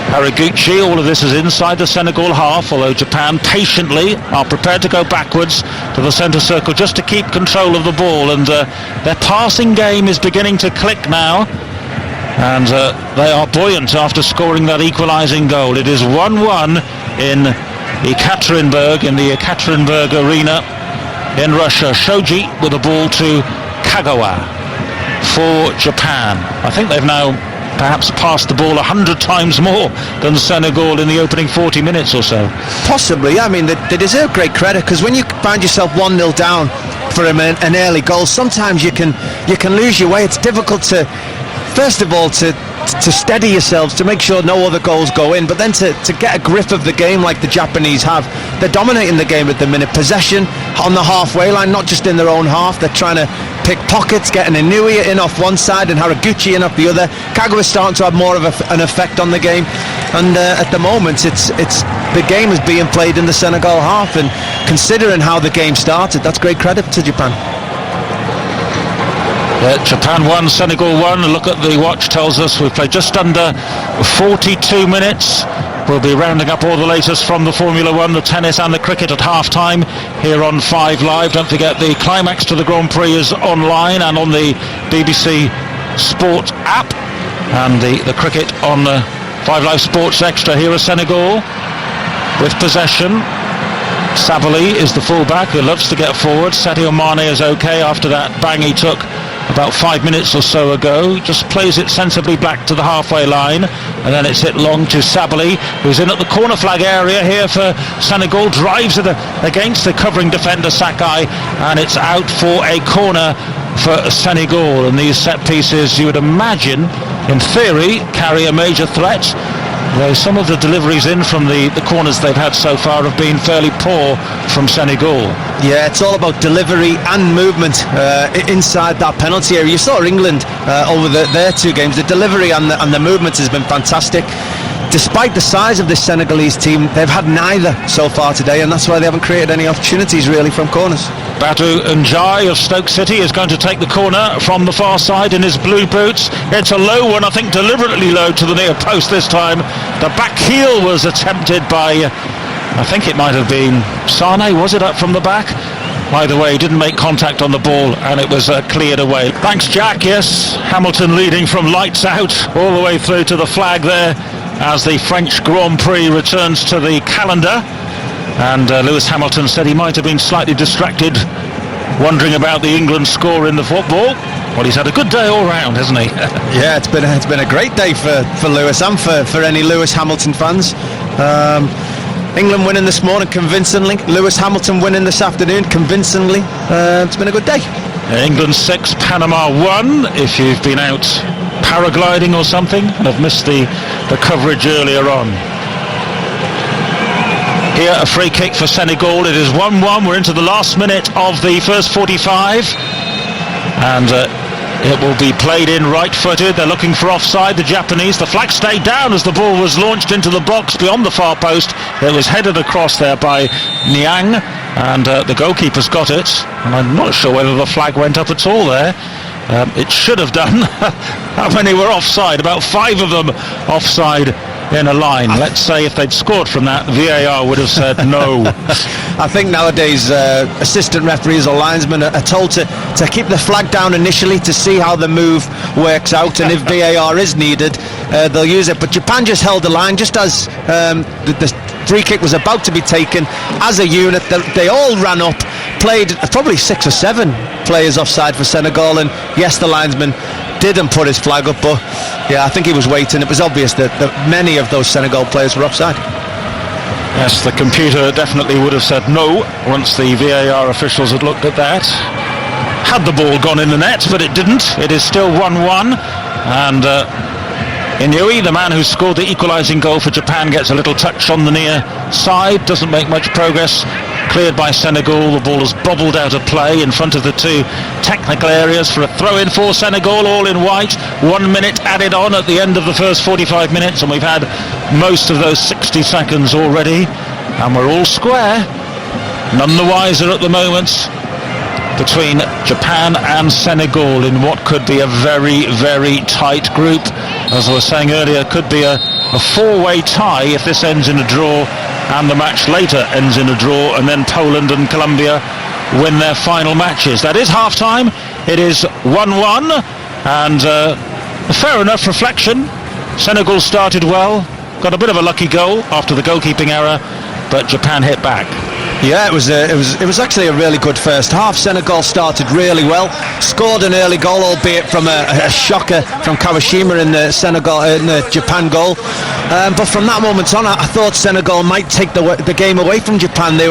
Haraguchi. All of this is inside the Senegal half, although Japan patiently are prepared to go backwards to the centre circle just to keep control of the ball, and their passing game is beginning to click now, and they are buoyant after scoring that equalising goal. It is 1-1 in Ekaterinburg, Arena in Russia. Shoji with the ball to Kagawa for Japan. I think they've now perhaps passed the ball 100 times more than Senegal in the opening 40 minutes or so. Possibly. I mean, they deserve great credit, because when you find yourself 1-0 down for an early goal, sometimes you can lose your way. It's difficult to, first of all, to steady yourselves, to make sure no other goals go in, but then to get a grip of the game like the Japanese have. They're dominating the game at the minute. Possession on the halfway line, not just in their own half. They're trying to pick pockets, getting Inouye in off one side and Haraguchi in off the other. Kagawa's starting to have more of an effect on the game, and at the moment it's the game is being played in the Senegal half, and considering how the game started, that's great credit to Japan. Japan 1, Senegal 1. A look at the watch tells us we've played just under 42 minutes. We'll be rounding up all the latest from the Formula 1, the tennis and the cricket at half-time here on 5 Live. Don't forget the climax to the Grand Prix is online and on the BBC Sport app, and the cricket on 5 Live Sports Extra. Here is Senegal with possession. Sabali is the fullback who loves to get forward. Sadio Mane is okay after that bang he took about 5 minutes or so ago. Just plays it sensibly back to the halfway line, and then it's hit long to Sabali, who's in at the corner flag area here for Senegal. Drives it against the covering defender Sakai, and it's out for a corner for Senegal. And these set pieces, you would imagine, in theory, carry a major threat, though some of the deliveries in from the corners they've had so far have been fairly poor from Senegal. Yeah, it's all about delivery and movement inside that penalty area. You saw England over their 2 games. The delivery and the movement has been fantastic. Despite the size of this Senegalese team, they've had neither so far today, and that's why they haven't created any opportunities really from corners. Batu Njai of Stoke City is going to take the corner from the far side in his blue boots. It's a low one, I think deliberately low to the near post this time. The back heel was attempted by, I think it might have been Sane, was it, up from the back? Either way, he didn't make contact on the ball, and it was cleared away. Thanks, Jack. Yes, Hamilton leading from lights out all the way through to the flag there as the French Grand Prix returns to the calendar. And Lewis Hamilton said he might have been slightly distracted wondering about the England score in the football. Well, he's had a good day all round, hasn't he? Yeah, it's been a great day for Lewis and for any Lewis Hamilton fans. England winning this morning convincingly, Lewis Hamilton winning this afternoon convincingly. It's been a good day. England 6, Panama 1. If you've been out paragliding or something and have missed the coverage earlier on. Here, a free kick for Senegal. It is 1-1. We're into the last minute of the first 45. And it will be played in right-footed. They're looking for offside, the Japanese. The flag stayed down as the ball was launched into the box beyond the far post. It was headed across there by Niang, and the goalkeeper's got it. And I'm not sure whether the flag went up at all there. It should have done. How many were offside? About 5 of them offside in a line. Let's say if they'd scored from that, VAR would have said no. I think nowadays assistant referees or linesmen are told to keep the flag down initially to see how the move works out, and if VAR is needed, they'll use it. But Japan just held the line just as the free kick was about to be taken. As a unit, they all ran up, played probably 6 or 7 players offside for Senegal, and yes, the linesman didn't put his flag up, but yeah, I think he was waiting. It was obvious that many of those Senegal players were offside. Yes, the computer definitely would have said no once the VAR officials had looked at that. Had the ball gone in the net, but it didn't. It is still 1-1, and Inui, the man who scored the equalising goal for Japan, gets a little touch on the near side, doesn't make much progress. Cleared by Senegal. The ball is bobbled out of play in front of the 2 technical areas for a throw-in for Senegal, all in white. 1 minute added on at the end of the first 45 minutes, and we've had most of those 60 seconds already, and we're all square. None the wiser at the moment between Japan and Senegal in what could be a very, very tight group. As I was saying earlier, it could be a 4-way tie if this ends in a draw and the match later ends in a draw, and then Poland and Colombia win their final matches. That is half-time. It is 1-1, and a fair enough reflection. Senegal started well, got a bit of a lucky goal after the goalkeeping error, but Japan hit back. Yeah, it was actually a really good first half. Senegal started really well, scored an early goal, albeit from a shocker from Kawashima in the Japan goal. But from that moment on, I thought Senegal might take the game away from Japan. They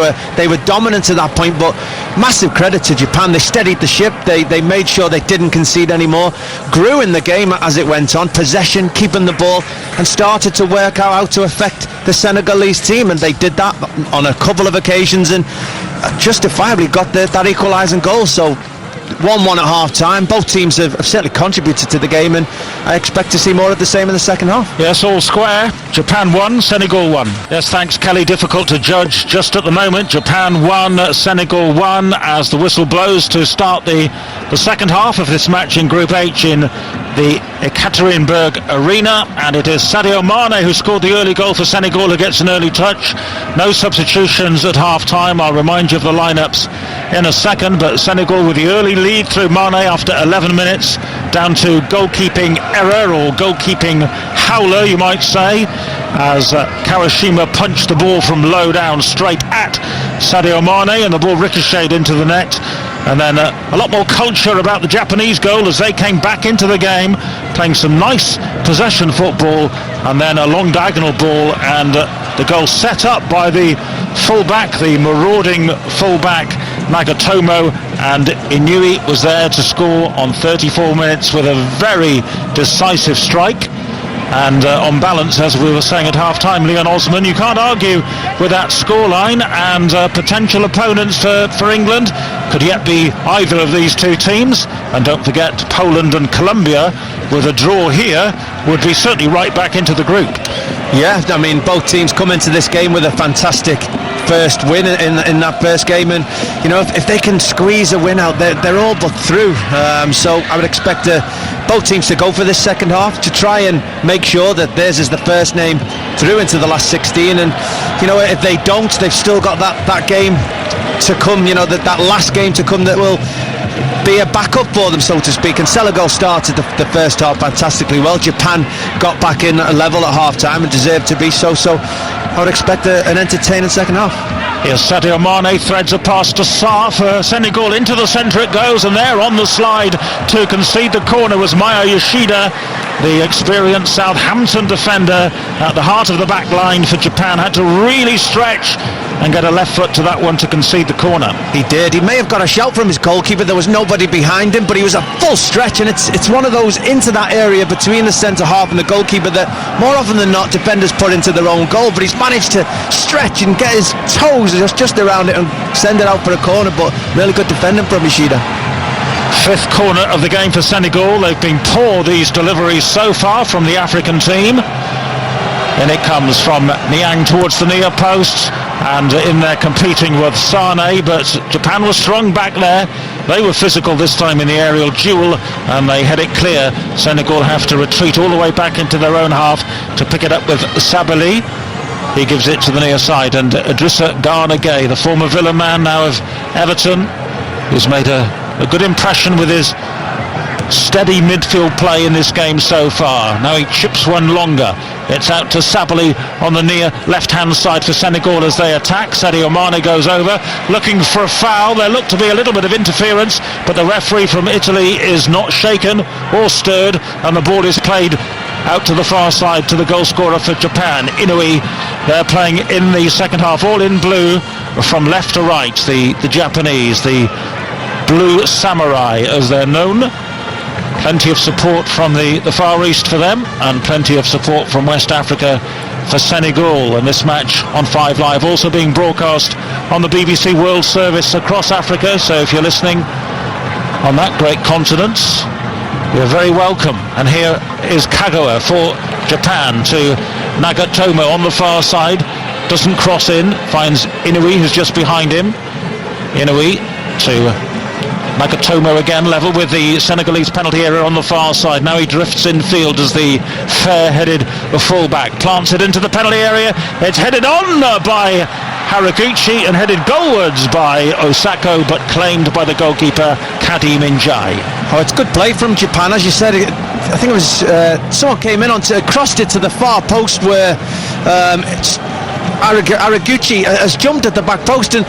were dominant at that point, but massive credit to Japan. They steadied the ship. They made sure they didn't concede anymore. Grew in the game as it went on, possession, keeping the ball, and started to work out how to affect the Senegalese team. And they did that on a couple of occasions, and justifiably got that equalising goal. So 1-1 at half-time. Both teams have certainly contributed to the game, and I expect to see more of the same in the second half. Yes, all square. Japan 1, Senegal 1. Yes, thanks, Kelly. Difficult to judge just at the moment. Japan 1, Senegal 1, as the whistle blows to start the second half of this match in Group H in the Ekaterinburg Arena, and it is Sadio Mane who scored the early goal for Senegal, who gets an early touch. No substitutions at half-time. I'll remind you of the lineups in a second, but Senegal with the early lead through Mane after 11 minutes, down to goalkeeping error, or goalkeeping howler you might say, as Kawashima punched the ball from low down straight at Sadio Mane, and the ball ricocheted into the net. And then a lot more culture about the Japanese goal as they came back into the game, playing some nice possession football, and then a long diagonal ball, and the goal set up by the fullback, the marauding fullback Nagatomo, and Inui was there to score on 34 minutes with a very decisive strike. And on balance, as we were saying at half-time, Leon Osman, you can't argue with that scoreline, and potential opponents for England could yet be either of these two teams. And don't forget, Poland and Colombia, with a draw here, would be certainly right back into the group. Yeah, I mean, both teams come into this game with a fantastic first win in that first game, and you know, if they can squeeze a win out, they're all but through. So I would expect both teams to go for this second half to try and make sure that theirs is the first name through into the last 16, and you know, if they don't, they've still got that game to come, you know, that last game to come that will be a backup for them, so to speak. And Senegal started the first half fantastically well. Japan got back in a level at half time and deserved to be so I would expect an entertaining second half. Here's Sadio Mane, threads a pass to Sarr for Senegal. Into the centre it goes, and there on the slide to concede the corner was Maya Yoshida, the experienced Southampton defender at the heart of the back line for Japan. Had to really stretch and get a left foot to that one to concede the corner. He did. He may have got a shout from his goalkeeper. There was nobody behind him, but he was a full stretch, and it's one of those into that area between the centre half and the goalkeeper that more often than not defenders put into their own goal, but he's managed to stretch and get his toes just around it and send it out for a corner. But really good defending from Yoshida. Fifth corner of the game for Senegal. They've been poor, these deliveries so far from the African team. And it comes from Niang towards the near post, and in there competing with Sane, but Japan was strong back there. They were physical this time in the aerial duel, and they had it clear. Senegal have to retreat all the way back into their own half to pick it up with Sabali. He gives it to the near side, and Idrissa Gana Gueye, the former Villa man now of Everton, who's made a good impression with his steady midfield play in this game so far. Now he chips one longer. It's out to Sabali on the near left-hand side for Senegal as they attack. Sadio Mane goes over, looking for a foul. There looked to be a little bit of interference, but the referee from Italy is not shaken or stirred, and the ball is played out to the far side to the goal scorer for Japan, Inui. They're playing in the second half, all in blue from left to right. The Japanese, the Blue Samurai as they're known. Plenty of support from the Far East for them, and plenty of support from West Africa for Senegal. And this match on 5 Live also being broadcast on the BBC World Service across Africa, so if you're listening on that great continent, you're very welcome. And here is Kagawa for Japan to Nagatomo on the far side, doesn't cross in, finds Inui who's just behind him. Inui to Nagatomo again, level with the Senegalese penalty area on the far side. Now he drifts infield as the fair-headed fullback plants it into the penalty area. It's headed on by Haraguchi and headed goalwards by Osako, but claimed by the goalkeeper Kadi Minjai. Oh, it's good play from Japan, as you said. I think it was someone came in crossed it to the far post where Haraguchi has jumped at the back post, and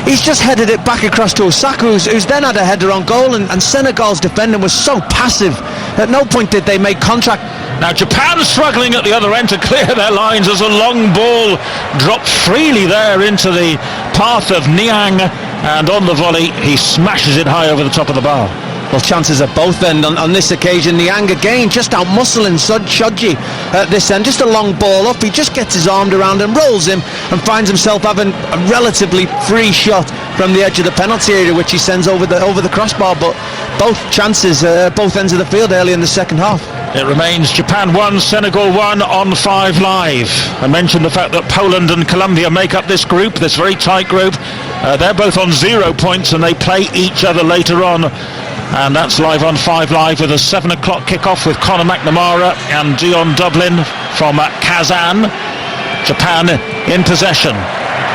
he's just headed it back across to Osaka, who's then had a header on goal, and Senegal's defending was so passive. At no point did they make contact. Now Japan struggling at the other end to clear their lines as a long ball dropped freely there into the path of Niang, and on the volley he smashes it high over the top of the bar. Well, chances at both end on this occasion. Niang again just out muscling Shoji at this end. Just a long ball up. He just gets his arm around and rolls him and finds himself having a relatively free shot from the edge of the penalty area, which he sends over the crossbar. But both chances, both ends of the field early in the second half. It remains Japan 1, Senegal 1 on 5 Live. I mentioned the fact that Poland and Colombia make up this group, this very tight group. They're both on 0 points and they play each other later on. And that's live on 5 Live with a 7 o'clock kickoff with Conor McNamara and Dion Dublin from Kazan. Japan in possession.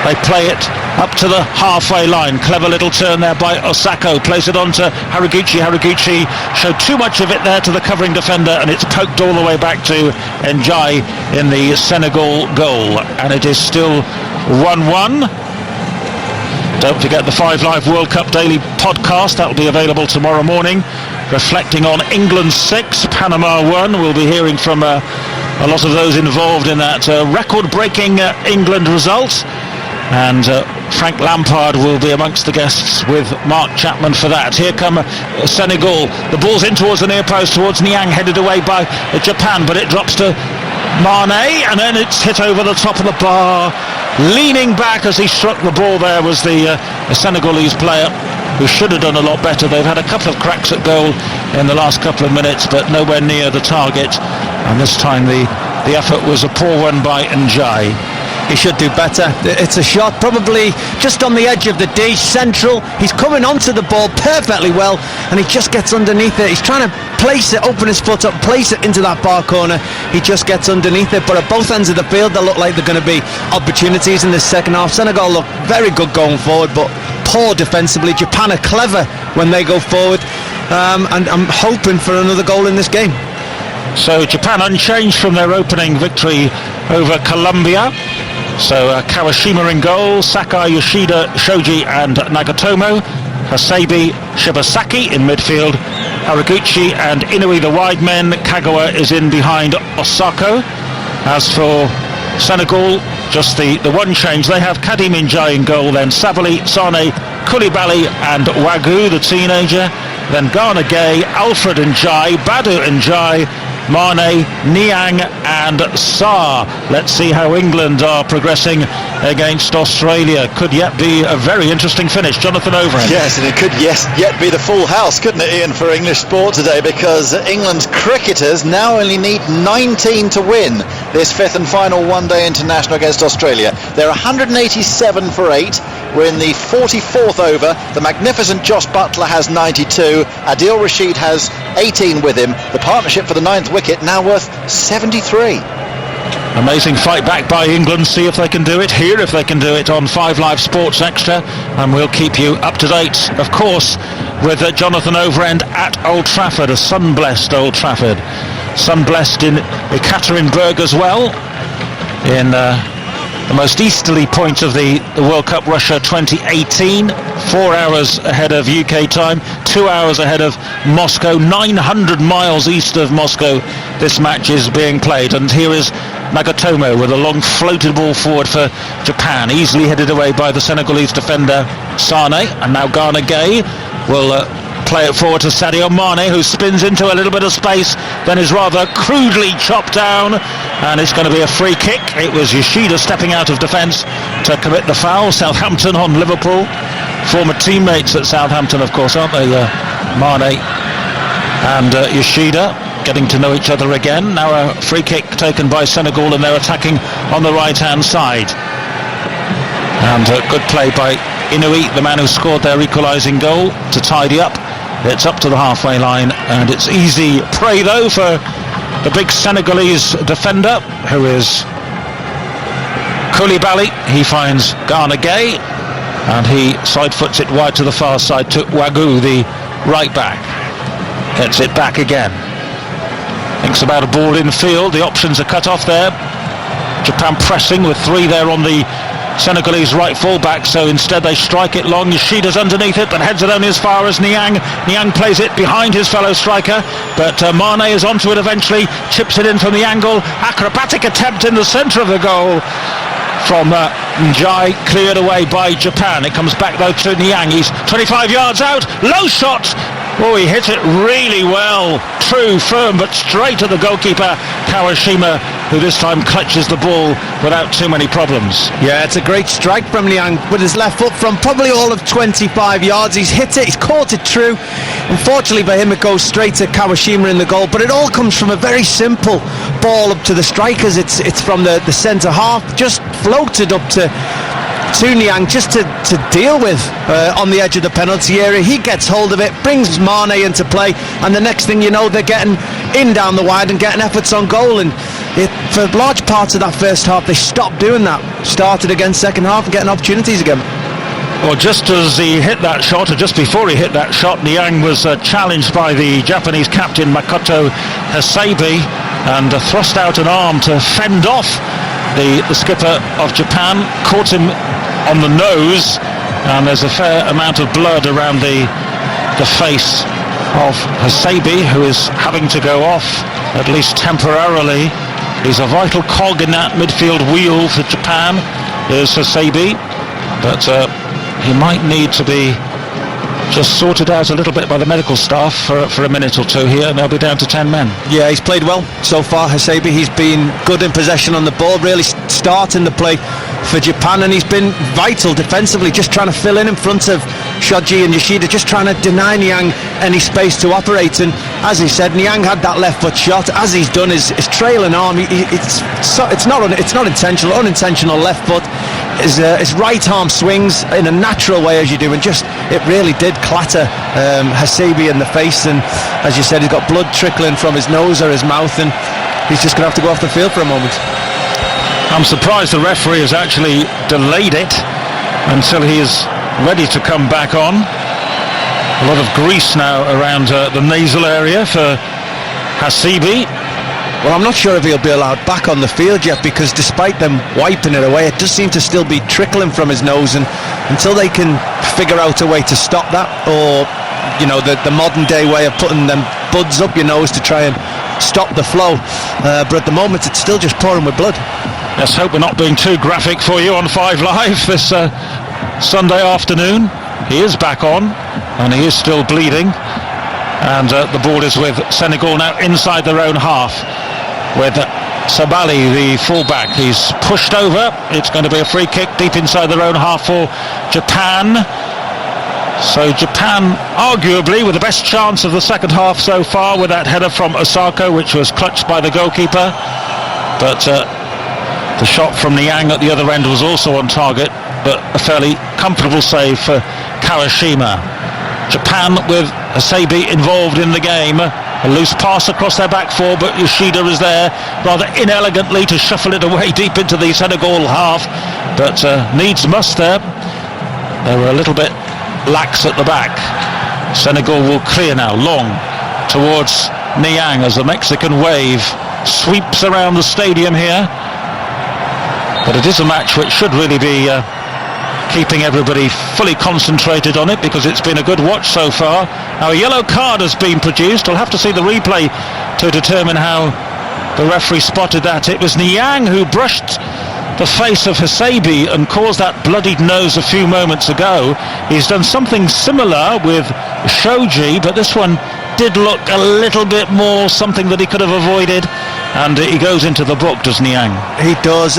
They play it up to the halfway line. Clever little turn there by Osako. Plays it on to Haraguchi. Haraguchi showed too much of it there to the covering defender, and it's poked all the way back to Njai in the Senegal goal. And it is still 1-1. Don't forget the 5 Live World Cup Daily podcast. That will be available tomorrow morning, reflecting on England 6, Panama 1. We'll be hearing from a lot of those involved in that record-breaking England result. And Frank Lampard will be amongst the guests with Mark Chapman for that. Here come Senegal. The ball's in towards the near post, towards Niang, headed away by Japan, but it drops to Mane, and then it's hit over the top of the bar. Leaning back as he struck the ball there was the Senegalese player, who should have done a lot better. They've had a couple of cracks at goal in the last couple of minutes, but nowhere near the target. And this time the effort was a poor one by Njai. He should do better. It's a shot probably just on the edge of the D, central. He's coming onto the ball perfectly well, and he just gets underneath it. He's trying to place it, open his foot up, place it into that bar corner. He just gets underneath it. But at both ends of the field, they look like they're going to be opportunities in the second half. Senegal look very good going forward, but poor defensively. Japan are clever when they go forward, and I'm hoping for another goal in this game. So Japan unchanged from their opening victory over Colombia. So Kawashima in goal, Sakai, Yoshida, Shoji and Nagatomo. Hasebe, Shibasaki in midfield. Haraguchi and Inui the wide men. Kagawa is in behind Osako. As for Senegal, just the one change. They have Kadim Njai in goal, then Savali, Sane, Koulibaly and Wagu, the teenager. Then Ghana Gay, Alfred Njai, Badu Njai, Mane, Niang and Sarr. Let's see how England are progressing against Australia. Could yet be a very interesting finish. Jonathan Overend. Yes, and it could yet be the full house, couldn't it, Ian, for English sport today, because England's cricketers now only need 19 to win this fifth and final one-day international against Australia. They're 187 for 8. We're in the 44th over. The magnificent Josh Buttler has 92. Adil Rashid has 18 with him. The partnership for the 9th wicket now worth 73. Amazing fight back by England. See if they can do it here, if they can do it on 5 Live Sports Extra, and we'll keep you up to date, of course, with Jonathan Overend at Old Trafford, a sun-blessed Old Trafford, sun-blessed in Ekaterinburg as well, in the most easterly point of the World Cup Russia 2018, 4 hours ahead of UK time, 2 hours ahead of Moscow, 900 miles east of Moscow this match is being played. And here is Nagatomo with a long floated ball forward for Japan, easily headed away by the Senegalese defender Sane. And now Ghana Gay will play it forward to Sadio Mane, who spins into a little bit of space, then is rather crudely chopped down, and it's going to be a free kick. It was Yoshida stepping out of defence to commit the foul. Southampton on Liverpool, former teammates at Southampton, of course, aren't they? Mane and Yoshida getting to know each other again. Now a free kick taken by Senegal, and they're attacking on the right hand side. And good play by Inui, the man who scored their equalising goal, to tidy up. It's up to the halfway line, and it's easy prey though for the big Senegalese defender, who is Koulibaly. He finds Ghana Gay, and he side foots it wide to the far side to Wagu, the right back. Gets it back again. Thinks about a ball in field. The options are cut off there. Japan pressing with 3 there on the Senegalese right full-back, so instead they strike it long. Yoshida's underneath it, but heads it only as far as Niang. Niang plays it behind his fellow striker, but Mane is onto it eventually, chips it in from the angle. Acrobatic attempt in the centre of the goal from Njai, cleared away by Japan. It comes back though to Niang. He's 25 yards out, low shot, Oh, he hit it really well. True, firm, but straight at the goalkeeper, Kawashima, who this time clutches the ball without too many problems. Yeah, it's a great strike from Liang with his left foot from probably all of 25 yards. He's hit it, he's caught it true. Unfortunately for him, it goes straight to Kawashima in the goal, but it all comes from a very simple ball up to the strikers. It's from the centre half, just floated up to Niang just to deal with on the edge of the penalty area. He gets hold of it, brings Mane into play, and the next thing you know, they're getting in down the wide and getting efforts on goal. And for large parts of that first half, they stopped doing that. Started again second half and getting opportunities again. Well, just as he hit that shot, or just before he hit that shot, Niang was challenged by the Japanese captain Makoto Hasebe and thrust out an arm to fend off the skipper of Japan. Caught him on the nose, and there's a fair amount of blood around the face of Hasebe, who is having to go off, at least temporarily. He's a vital cog in that midfield wheel for Japan, is Hasebe, but he might need to be just sorted out a little bit by the medical staff for a minute or two here, and they'll be down to 10 men. Yeah, he's played well so far, Hasebe. He's been good in possession on the ball, really starting the play for Japan, and he's been vital defensively, just trying to fill in front of Shoji and Yoshida, just trying to deny Niang any space to operate. And as he said, Niang had that left foot shot. As he's done his trailing arm, it's not intentional. Unintentional left foot. His right arm swings in a natural way, as you do, and just it really did clatter Hasebe in the face. And as you said, he's got blood trickling from his nose or his mouth, and he's just going to have to go off the field for a moment. I'm surprised the referee has actually delayed it until he is ready to come back on. A lot of grease now around the nasal area for Hasebe. Well, I'm not sure if he'll be allowed back on the field yet, because despite them wiping it away, it does seem to still be trickling from his nose, and until they can figure out a way to stop that, or the modern day way of putting them buds up your nose to try and stop the flow, but at the moment it's still just pouring with blood. Let's hope we're not being too graphic for you on 5 Live this Sunday afternoon. He is back on, and he is still bleeding, and the ball is with Senegal now inside their own half with Sabali, the fullback. He's pushed over. It's going to be a free kick deep inside their own half for Japan. So Japan arguably with the best chance of the second half so far, with that header from Osako, which was clutched by the goalkeeper, but the shot from Niang at the other end was also on target, but a fairly comfortable save for Kawashima. Japan with Hasebe involved in the game. A loose pass across their back four, but Yoshida is there rather inelegantly to shuffle it away deep into the Senegal half, but needs must there. They were a little bit lax at the back. Senegal will clear now, long towards Niang as the Mexican wave sweeps around the stadium here. But it is a match which should really be keeping everybody fully concentrated on it, because it's been a good watch so far. Now a yellow card has been produced. I'll have to see the replay to determine how the referee spotted that. It was Niang who brushed the face of Hasebe and caused that bloodied nose a few moments ago. He's done something similar with Shoji, but this one did look a little bit more something that he could have avoided, and he goes into the book, does Niang? He does.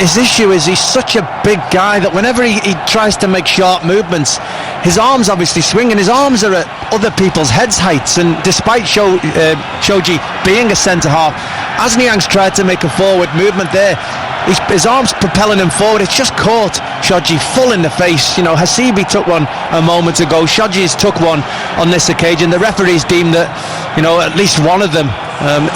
His issue is he's such a big guy that whenever he tries to make sharp movements, his arms obviously swing, and his arms are at other people's heads' heights, and despite Shoji being a centre half, as Niang's tried to make a forward movement there, his arms propelling him forward, it's just caught Shoji full in the face. Hasebe took one a moment ago, Shoji's took one on this occasion. The referees deemed that at least one of them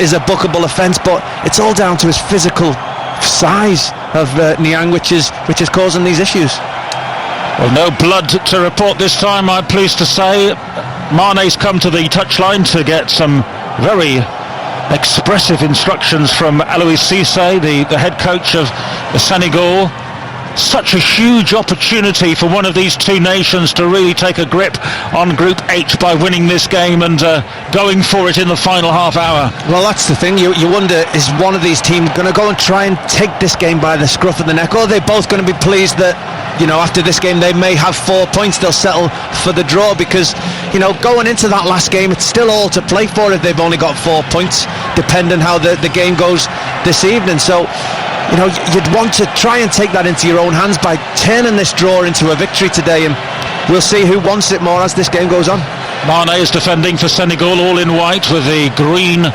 is a bookable offence, but it's all down to his physical size of Niang, which is causing these issues. Well, no blood to report this time, I'm pleased to say. Mane's come to the touchline to get some very expressive instructions from Alois Cisse, the head coach of the Senegal. Such a huge opportunity for one of these two nations to really take a grip on Group H by winning this game and going for it in the final half hour. Well, that's the thing. You wonder, is one of these teams going to go and try and take this game by the scruff of the neck, or are they both going to be pleased that after this game they may have 4 points. They'll settle for the draw because, going into that last game, it's still all to play for if they've only got 4 points, depending how the game goes this evening. So, you'd want to try and take that into your own hands by turning this draw into a victory today, and we'll see who wants it more as this game goes on. Mane is defending for Senegal, all in white with the green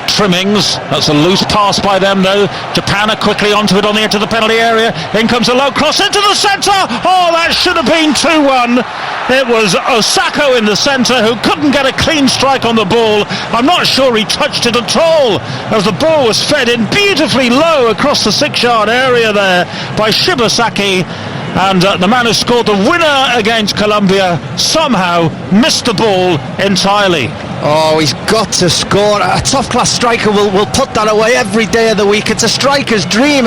trimmings. That's a loose pass by them though. Japan are quickly onto it on the edge of the penalty area. In comes a low cross into the centre. Oh, that should have been 2-1. It was Osako in the centre who couldn't get a clean strike on the ball. I'm not sure he touched it at all, as the ball was fed in beautifully low across the 6-yard area there by Shibasaki. And the man who scored the winner against Colombia somehow missed the ball entirely. Oh, he's got to score. A top-class striker will put that away every day of the week. It's a striker's dream.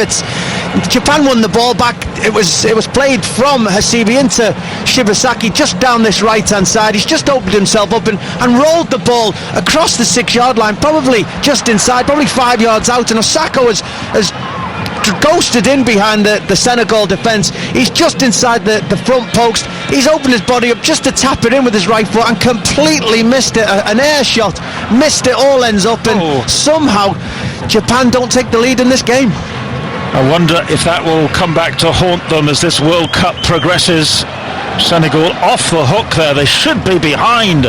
Japan won the ball back. It was played from Hasibi into Shibasaki just down this right-hand side. He's just opened himself up and rolled the ball across the 6-yard line, probably just inside, probably 5 yards out. And Osako has ghosted in behind the Senegal defence. He's just inside the front post. He's opened his body up just to tap it in with his right foot and completely missed it. An air shot, missed it, all ends up, and somehow Japan don't take the lead in this game. I wonder if that will come back to haunt them as this World Cup progresses. Senegal off the hook there. They should be behind.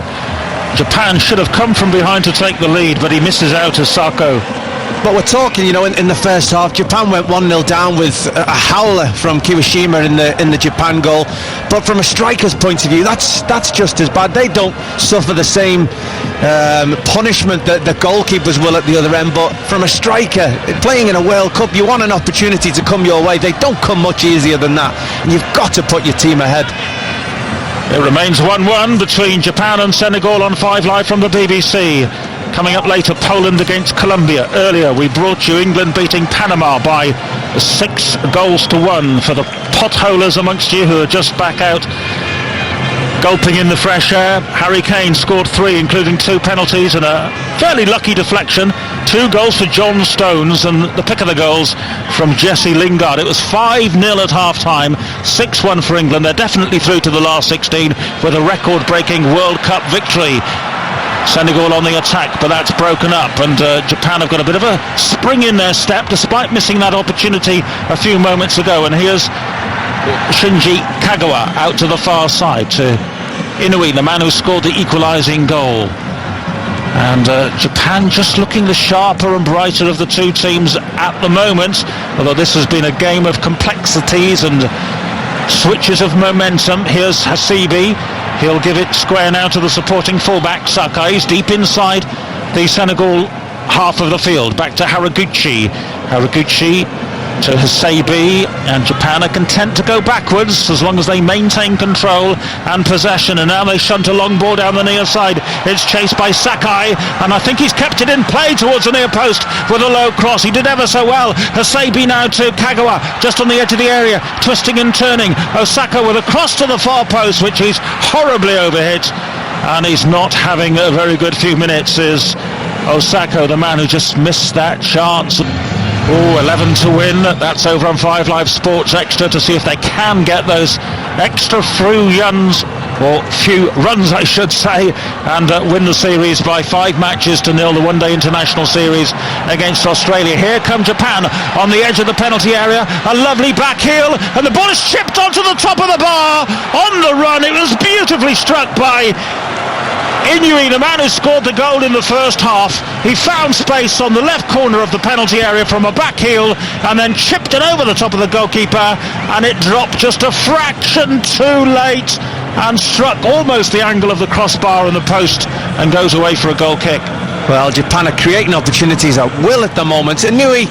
Japan should have come from behind to take the lead, but he misses out as Osako. But we're talking, in the first half, Japan went 1-0 down with a howler from Kiwashima in the Japan goal. But from a striker's point of view, that's just as bad. They don't suffer the same punishment that the goalkeepers will at the other end. But from a striker playing in a World Cup, you want an opportunity to come your way. They don't come much easier than that. And you've got to put your team ahead. It remains 1-1 between Japan and Senegal on 5 Live from the BBC. Coming up later, Poland against Colombia. Earlier we brought you England beating Panama by 6-1 for the potholers amongst you who are just back out gulping in the fresh air. Harry Kane scored 3, including 2 penalties and a fairly lucky deflection. 2 goals for John Stones, and the pick of the goals from Jesse Lingard. It was 5-0 at half-time, 6-1 for England. They're definitely through to the last 16 with a record-breaking World Cup victory. Senegal on the attack, but that's broken up, and Japan have got a bit of a spring in their step despite missing that opportunity a few moments ago. And here's Shinji Kagawa out to the far side to Inouye, the man who scored the equalising goal. And Japan just looking the sharper and brighter of the two teams at the moment, although this has been a game of complexities and switches of momentum. Here's Hasibi. He'll give it square now to the supporting fullback Sakai's deep inside the Senegal half of the field. Back to Haraguchi to Hasibi, and Japan are content to go backwards as long as they maintain control and possession. And now they shunt a long ball down the near side. It's chased by Sakai, and I think he's kept it in play towards the near post with a low cross. He did ever so well. Hasibi now to Kagawa, just on the edge of the area, twisting and turning. Osaka with a cross to the far post, which he's horribly overhit, and he's not having a very good few minutes, is Osako, the man who just missed that chance. 11 to win. That's over on 5 Live Sports Extra to see if they can get those extra few runs, I should say, and win the series by 5 matches to 0, the one-day international series against Australia. Here come Japan on the edge of the penalty area. A lovely back heel, and the ball is chipped onto the top of the bar. On the run, it was beautifully struck by Inouye, the man who scored the goal in the first half. He found space on the left corner of the penalty area from a back heel and then chipped it over the top of the goalkeeper, and it dropped just a fraction too late and struck almost the angle of the crossbar and the post and goes away for a goal kick. Well, Japan are creating opportunities at will at the moment. Inouye,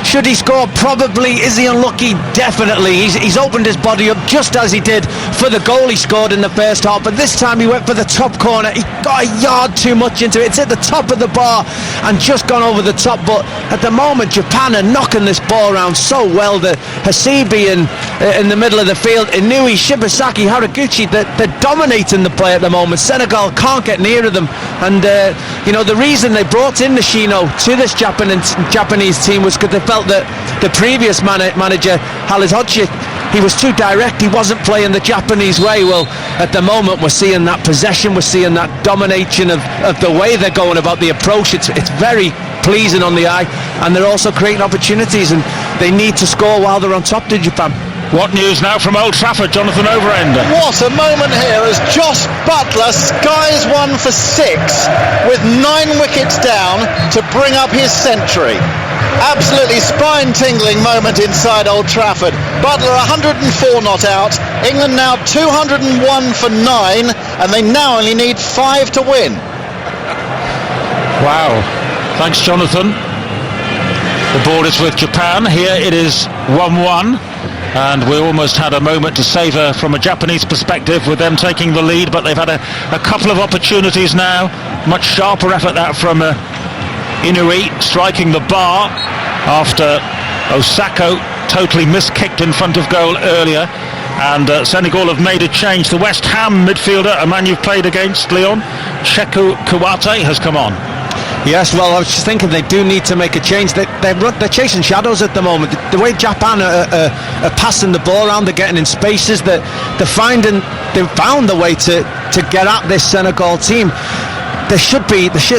should he score? Probably. Is he unlucky? Definitely. He's opened his body up just as he did for the goal he scored in the first half, but this time he went for the top corner. He got a yard too much into it. It's at the top of the bar and just gone over the top, but at the moment Japan are knocking this ball around so well. The Hasibi in the middle of the field, Inouye, Shibasaki, Haraguchi, they're dominating the play at the moment. Senegal can't get near them, and the reason they brought in Nishino to this Japanese team was because they felt that the previous manager, Halid Hodzic, he was too direct, he wasn't playing the Japanese way. Well, at the moment we're seeing that possession, we're seeing that domination of the way they're going about the approach. It's very pleasing on the eye, and they're also creating opportunities, and they need to score while they're on top to Japan. What news now from Old Trafford, Jonathan Overend? What a moment here as Josh Butler skies one for 6 with 9 wickets down to bring up his century. Absolutely spine-tingling moment inside Old Trafford. Butler 104 not out. England now 201 for 9, and they now only need 5 to win. Wow. Thanks, Jonathan. The ball is with Japan. Here it is 1-1. And we almost had a moment to savour from a Japanese perspective with them taking the lead, but they've had a couple of opportunities now. Much sharper effort that from Inui striking the bar after Osako totally miskicked in front of goal earlier. And Senegal have made a change. The West Ham midfielder, a man you've played against, Leon, Sheku Kouyaté, has come on. Yes, well, I was just thinking they do need to make a change. They're chasing shadows at the moment. The way Japan are passing the ball around, they're getting in spaces, they've found the way to get at this Senegal team. They should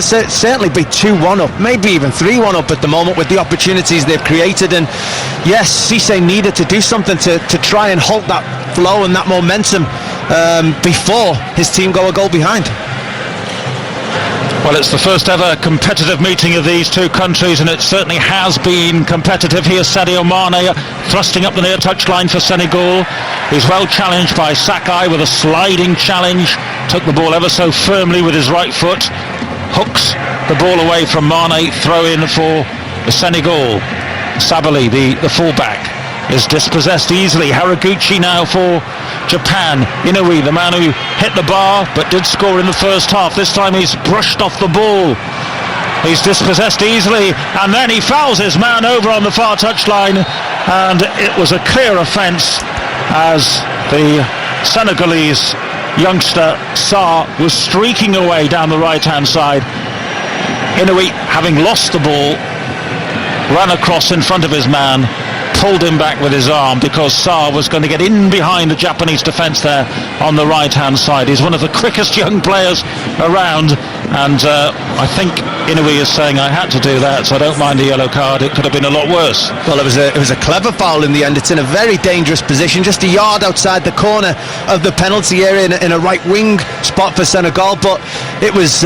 certainly be 2-1 up, maybe even 3-1 up at the moment with the opportunities they've created. And yes, Cisse needed to do something to try and halt that flow and that momentum before his team go a goal behind. Well, it's the first ever competitive meeting of these two countries, and it certainly has been competitive. Here's Sadio Mane thrusting up the near touchline for Senegal. He's well challenged by Sakai with a sliding challenge. Took the ball ever so firmly with his right foot. Hooks the ball away from Mane. Throw in for Senegal. Sabali, the fullback, is dispossessed easily. Haraguchi now for Japan. Inui, the man who hit the bar but did score in the first half. This time he's brushed off the ball. He's dispossessed easily, and then he fouls his man over on the far touchline, and it was a clear offence as the Senegalese youngster Sarr was streaking away down the right hand side. Inui, having lost the ball, ran across in front of his man, pulled him back with his arm because Sarr was going to get in behind the Japanese defence there on the right hand side. He's one of the quickest young players around, and I think Inui is saying, I had to do that, so I don't mind the yellow card. It could have been a lot worse. Well, it was a clever foul in the end. It's in a very dangerous position, just a yard outside the corner of the penalty area in a right wing spot for Senegal, but it was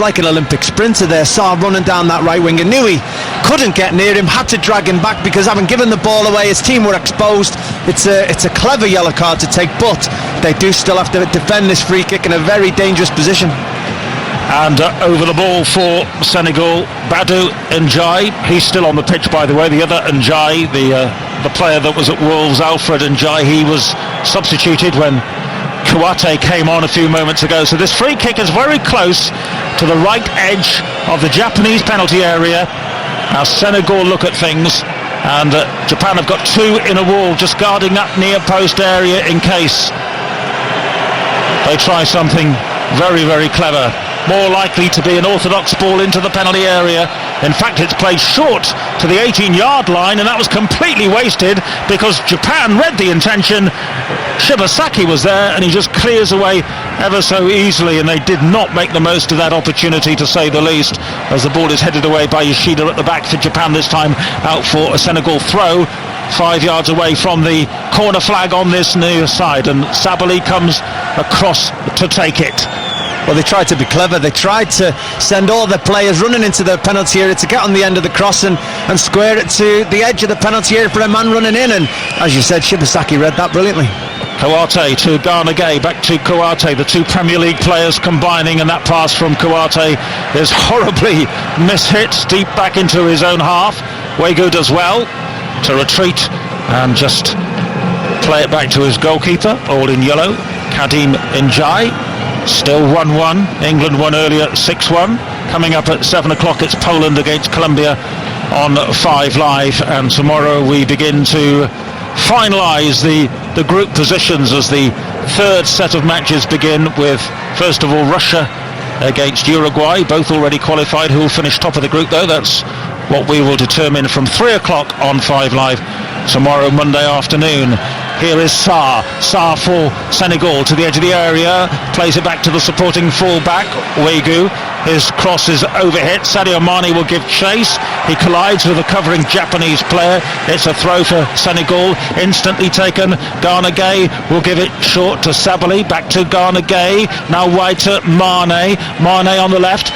like an Olympic sprinter there. Sarr running down that right wing, and Inui couldn't get near him, had to drag him back because having given the ball away, his team were exposed. It's a clever yellow card to take, but they do still have to defend this free kick in a very dangerous position. And over the ball for Senegal, Badou Ndiaye. He's still on the pitch, by the way. The other Ndiaye, the player that was at Wolves, Alfred Ndiaye, he was substituted when Kouyaté came on a few moments ago. So this free kick is very close to the right edge of the Japanese penalty area. Now Senegal look at things, and Japan have got two in a wall just guarding that near post area in case they try something very, very clever. More likely to be an orthodox ball into the penalty area. In fact, it's played short to the 18-yard line, and that was completely wasted because Japan read the intention. Shibasaki was there, and he just clears away ever so easily, and they did not make the most of that opportunity, to say the least, as the ball is headed away by Yoshida at the back for Japan, this time out for a Senegal throw 5 yards away from the corner flag on this near side, and Sabali comes across to take it. Well, they tried to be clever. They tried to send all the players running into the penalty area to get on the end of the cross and square it to the edge of the penalty area for a man running in, and as you said, Shibasaki read that brilliantly. Kouyaté to Ghana Gay, back to Kouyaté, the two Premier League players combining, and that pass from Kouyaté is horribly mishit deep back into his own half. Wegu does well to retreat and just play it back to his goalkeeper, all in yellow, Kadim Ndiaye. Still 1-1. England won earlier 6-1. Coming up at 7 o'clock, it's Poland against Colombia on 5 Live, and tomorrow we begin to finalise the group positions as the third set of matches begin with, first of all, Russia against Uruguay, both already qualified. Who will finish top of the group, though? That's what we will determine from 3 o'clock on 5 Live tomorrow, Monday afternoon. Here is Sarr for Senegal to the edge of the area, plays it back to the supporting full-back, Wegu. His cross is overhit. Sadio Mane will give chase. He collides with a covering Japanese player. It's a throw for Senegal, instantly taken. Gana Gueye will give it short to Sabali, back to Gana Gueye, now wide to Mane. Mane on the left,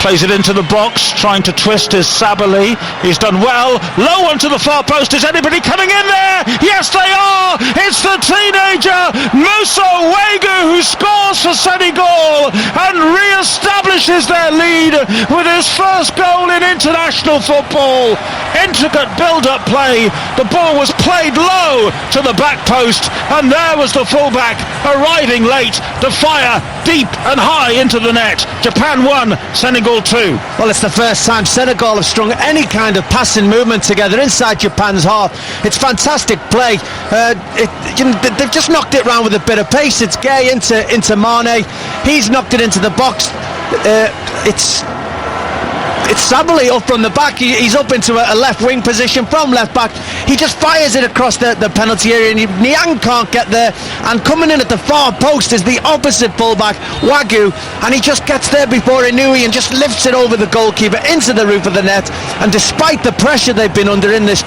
plays it into the box, trying to twist is Sabali. He's done well. Low onto the far post. Is anybody coming in there? Yes, they are. It's the teenager Moussa Wegu who scores for Senegal and re-establishes their lead with his first goal in international football. Intricate build-up play. The ball was played low to the back post, and there was the fullback arriving late to fire deep and high into the net. Japan 1, Senegal 2. Well, it's the first time Senegal have strung any kind of passing movement together inside Japan's half. It's fantastic play. They've just knocked it round with a bit of pace. It's Gueye into Mane. He's knocked it into the box. It's Sabali up from the back. He's up into a left wing position from left back. He just fires it across the penalty area, and Niang can't get there. And coming in at the far post is the opposite fullback, Wegu, and he just gets there before Inui and just lifts it over the goalkeeper into the roof of the net. And despite the pressure they've been under in this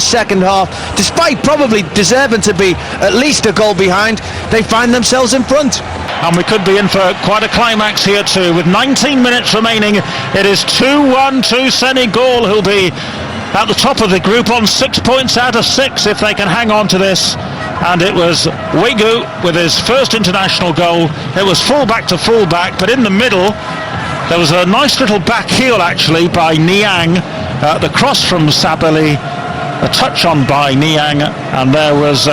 second half, despite probably deserving to be at least a goal behind, they find themselves in front. And we could be in for quite a climax here too. With 19 minutes remaining, it is 2-1 to Senegal, who'll be at the top of the group on 6 points out of 6 if they can hang on to this. And it was Wegu with his first international goal. It was full-back to full-back, but in the middle there was a nice little back heel actually by Niang. The cross from Sabali, a touch on by Niang, and there was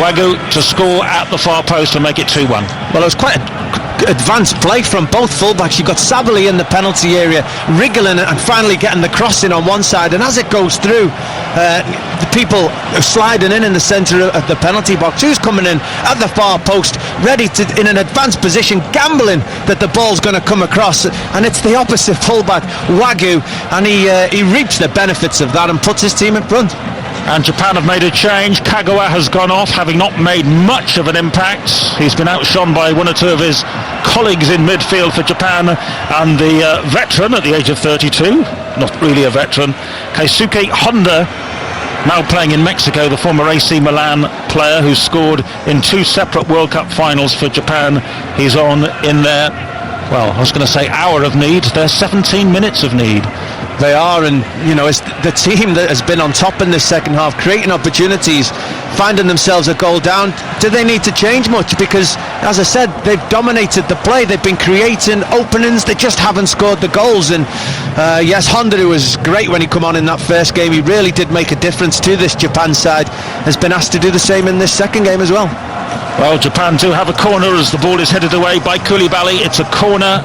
Wegu to score at the far post and make it 2-1. Well, it was quite advanced play from both fullbacks. You got Sabali in the penalty area, wriggling it and finally getting the cross in on one side, and as it goes through, the people are sliding in the centre of the penalty box. Who's coming in at the far post, ready to, in an advanced position, gambling that the ball's going to come across, and it's the opposite fullback, Wegu, and he reaps the benefits of that and puts his team in front. And Japan have made a change. Kagawa has gone off, having not made much of an impact. He's been outshone by one or two of his colleagues in midfield for Japan, and the veteran at the age of 32, not really a veteran, Keisuke Honda, now playing in Mexico, the former AC Milan player who scored in 2 separate World Cup finals for Japan. He's on in their, well, I was going to say hour of need, their 17 minutes of need. They are, and you know, it's the team that has been on top in this second half, creating opportunities, finding themselves a goal down. Do they need to change much? Because, as I said, they've dominated the play. They've been creating openings. They just haven't scored the goals. And yes, Honda, who was great when he come on in that first game, he really did make a difference to this Japan side, has been asked to do the same in this second game as well. Well, Japan do have a corner as the ball is headed away by Koulibaly. It's a corner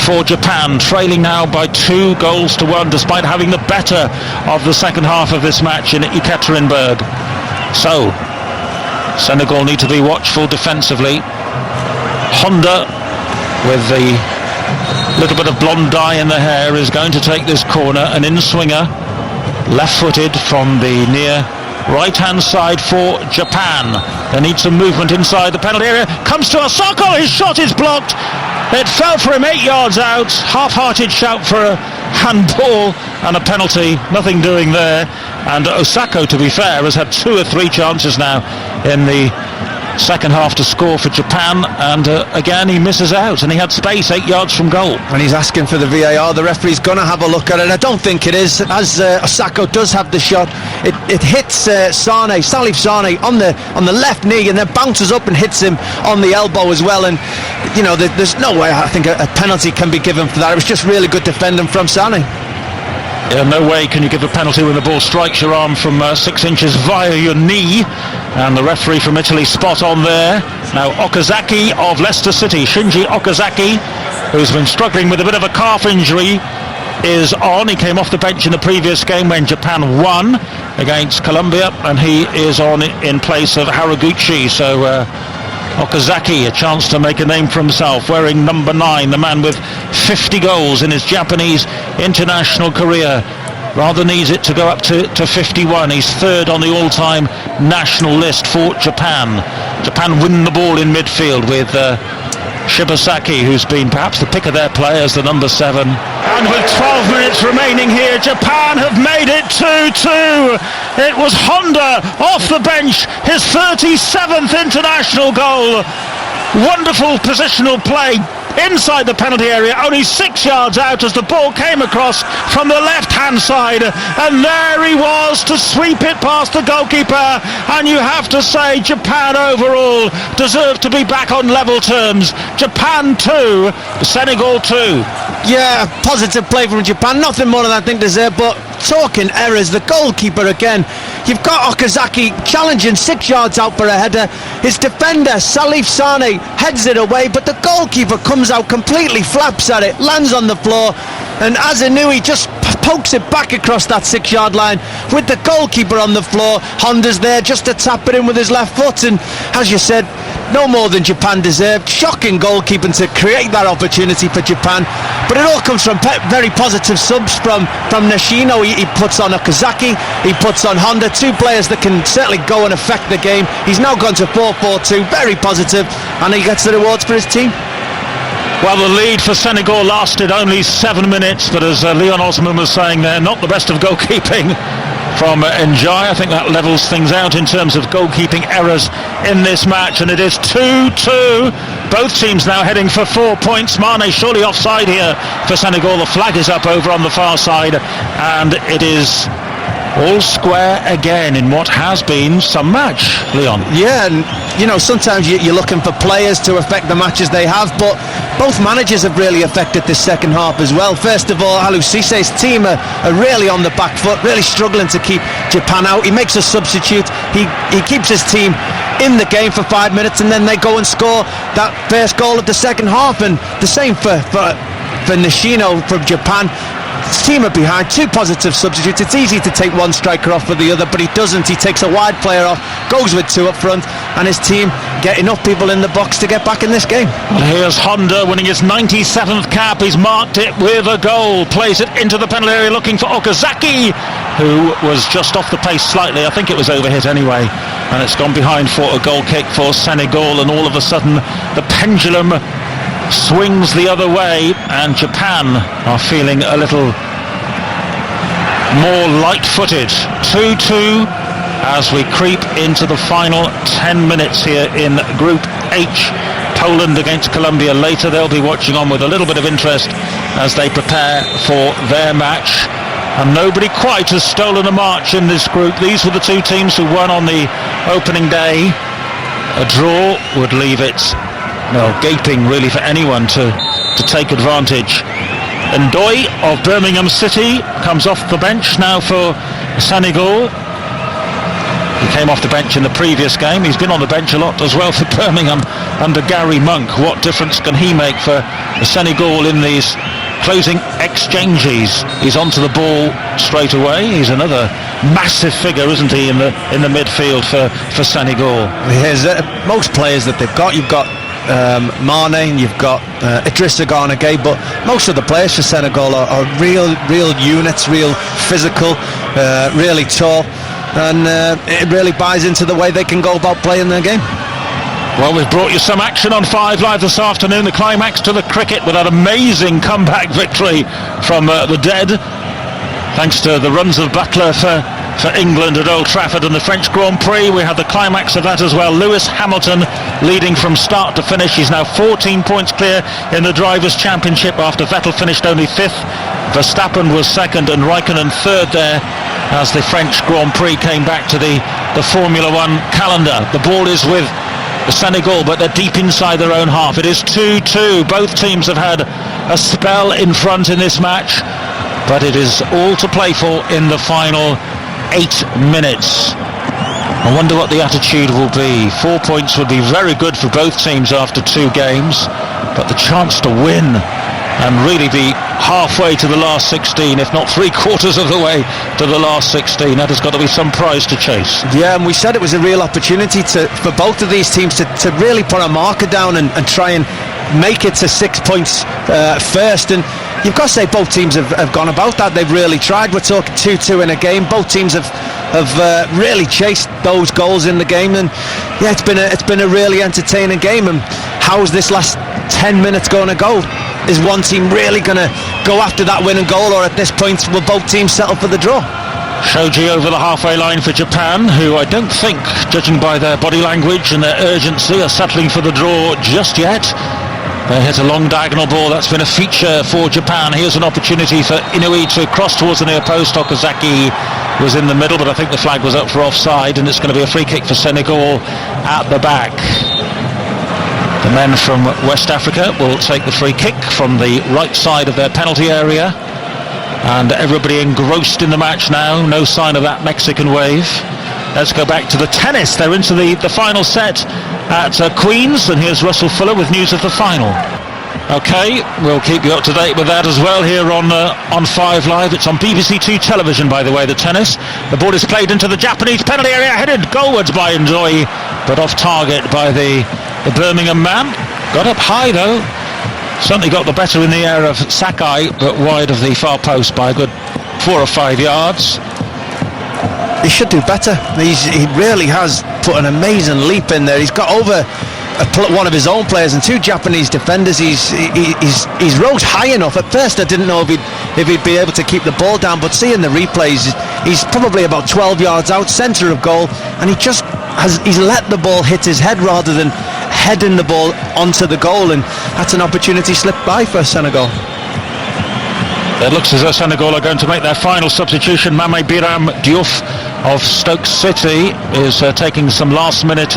for Japan, trailing now by 2-1, despite having the better of the second half of this match in Ekaterinburg. So Senegal need to be watchful defensively. Honda, with the little bit of blonde dye in the hair, is going to take this corner, an in-swinger, left-footed from the near right-hand side for Japan. They need some movement inside the penalty area. Comes to Osako, his shot is blocked. It fell for him 8 yards out. Half-hearted shout for a handball and a penalty. Nothing doing there. And Osako, to be fair, has had 2 or 3 chances now in the second half to score for Japan, and again he misses out, and he had space 8 yards from goal. And he's asking for the VAR. The referee's going to have a look at it. I don't think it is, as Osako does have the shot. It hits Salif Sane on the left knee, and then bounces up and hits him on the elbow as well. And you know, there's no way I think a penalty can be given for that. It was just really good defending from Sane. Yeah, no way can you give a penalty when the ball strikes your arm from 6 inches via your knee. And the referee from Italy spot on there. Now Okazaki of Leicester City, Shinji Okazaki, who's been struggling with a bit of a calf injury, is on. He came off the bench in the previous game when Japan won against Colombia, and he is on in place of Haraguchi. So Okazaki, a chance to make a name for himself, wearing number 9, the man with 50 goals in his Japanese international career. rather needs it to go up to 51. He's third on the all-time national list for Japan. Japan win the ball in midfield with Shibasaki, who's been perhaps the pick of their players, the number 7. And with 12 minutes remaining here, Japan have made it 2-2. It was Honda off the bench, his 37th international goal. Wonderful positional play inside the penalty area, only 6 yards out as the ball came across from the left-hand side, and there he was to sweep it past the goalkeeper. And you have to say Japan overall deserve to be back on level terms. Japan 2, Senegal 2. Yeah, positive play from Japan, nothing more than I think deserved, but talking errors, the goalkeeper again. You've got Okazaki challenging 6 yards out for a header. His defender, Salif Sane, heads it away, but the goalkeeper comes out completely, flaps at it, lands on the floor, and Azanui just pokes it back across that 6 yard line with the goalkeeper on the floor. Honda's there just to tap it in with his left foot, and as you said, no more than Japan deserved. Shocking goalkeeping to create that opportunity for Japan, but it all comes from very positive subs from Nishino. He puts on Okazaki, he puts on Honda, two players that can certainly go and affect the game. He's now gone to 4-4-2, very positive, and he gets the rewards for his team. Well, the lead for Senegal lasted only 7 minutes, but as Leon Osman was saying there, not the best of goalkeeping from Njai. I think that levels things out in terms of goalkeeping errors in this match, and it is 2-2. Both teams now heading for 4 points. Mane surely offside here for Senegal. The flag is up over on the far side, and it is all square again in what has been some match, Leon. Yeah, and you know, sometimes you're looking for players to affect the matches they have, but both managers have really affected this second half as well. First of all, Aliou Cissé's team are really on the back foot, really struggling to keep Japan out. He makes a substitute, he keeps his team in the game for 5 minutes, and then they go and score that first goal of the second half. And the same for Nishino from Japan. His team are behind, two positive substitutes. It's easy to take one striker off for the other, but he doesn't. He takes a wide player off, goes with two up front, and his team get enough people in the box to get back in this game. Well, here's Honda winning his 97th cap. He's marked it with a goal, plays it into the penalty area looking for Okazaki, who was just off the pace slightly. I think it was overhit anyway, and it's gone behind for a goal kick for Senegal, and all of a sudden the pendulum swings the other way, and Japan are feeling a little more light-footed. 2-2 as we creep into the final 10 minutes here in Group H. Poland against Colombia later. They'll be watching on with a little bit of interest as they prepare for their match. And nobody quite has stolen a march in this group. These were the two teams who won on the opening day. A draw would leave it gaping really for anyone to take advantage. Ndoye of Birmingham City comes off the bench now for Senegal. He came off the bench in the previous game. He's been on the bench a lot as well for Birmingham under Gary Monk. What difference can he make for Senegal in these closing exchanges? He's onto the ball straight away. He's another massive figure, isn't he, in the midfield for Senegal. Here's most players that they've got. You've got Mane, you've got Idrissa Gana Gueye, but most of the players for Senegal are real units, real physical, really tall, and it really buys into the way they can go about playing their game. Well, we've brought you some action on 5 Live this afternoon. The climax to the cricket with that amazing comeback victory from the dead, thanks to the runs of Butler for England at Old Trafford, and the French Grand Prix. We had the climax of that as well. Lewis Hamilton leading from start to finish. He's now 14 points clear in the Drivers' Championship after Vettel finished only 5th. Verstappen was 2nd and Raikkonen 3rd there as the French Grand Prix came back to the Formula 1 calendar. The ball is with Senegal, but they're deep inside their own half. It is 2-2. Both teams have had a spell in front in this match, but it is all to play for in the final 8 minutes. I wonder what the attitude will be. 4 points would be very good for both teams after 2 games, but the chance to win and really be halfway to the last 16, if not 3/4 of the way to the last 16, that has got to be some prize to chase. Yeah, and we said it was a real opportunity for both of these teams to really put a marker down and try and make it to 6 points first. And you've got to say both teams have gone about that. They've really tried. We're talking 2-2 in a game. Both teams have really chased those goals in the game, and yeah, it's been a really entertaining game. And how's this last 10 minutes going to go? Is one team really going to go after that winning goal, or at this point will both teams settle for the draw? Shoji over the halfway line for Japan, who I don't think, judging by their body language and their urgency, are settling for the draw just yet. They hit a long diagonal ball. That's been a feature for Japan. Here's an opportunity for Inui to cross towards the near post. Okazaki was in the middle, but I think the flag was up for offside, and it's going to be a free kick for Senegal at the back. The men from West Africa will take the free kick from the right side of their penalty area, and everybody engrossed in the match now. No sign of that Mexican wave. Let's go back to the tennis. They're into the final set at Queen's, and here's Russell Fuller with news of the final. Okay, we'll keep you up to date with that as well here on 5 Live. It's on BBC Two television, by the way, the tennis. The ball is played into the Japanese penalty area, headed goalwards by Ndoi, but off target by the Birmingham man. Got up high though. Certainly got the better in the air of Sakai, but wide of the far post by a good 4 or 5 yards. He should do better. He really has put an amazing leap in there. He's got over one of his own players and 2 Japanese defenders. He's rose high enough. At first I didn't know if he'd be able to keep the ball down, but seeing the replays, he's probably about 12 yards out, centre of goal, and he's let the ball hit his head rather than heading the ball onto the goal, and that's an opportunity slipped by for Senegal. It looks as though Senegal are going to make their final substitution. Mame Biram Diouf of Stoke City is taking some last-minute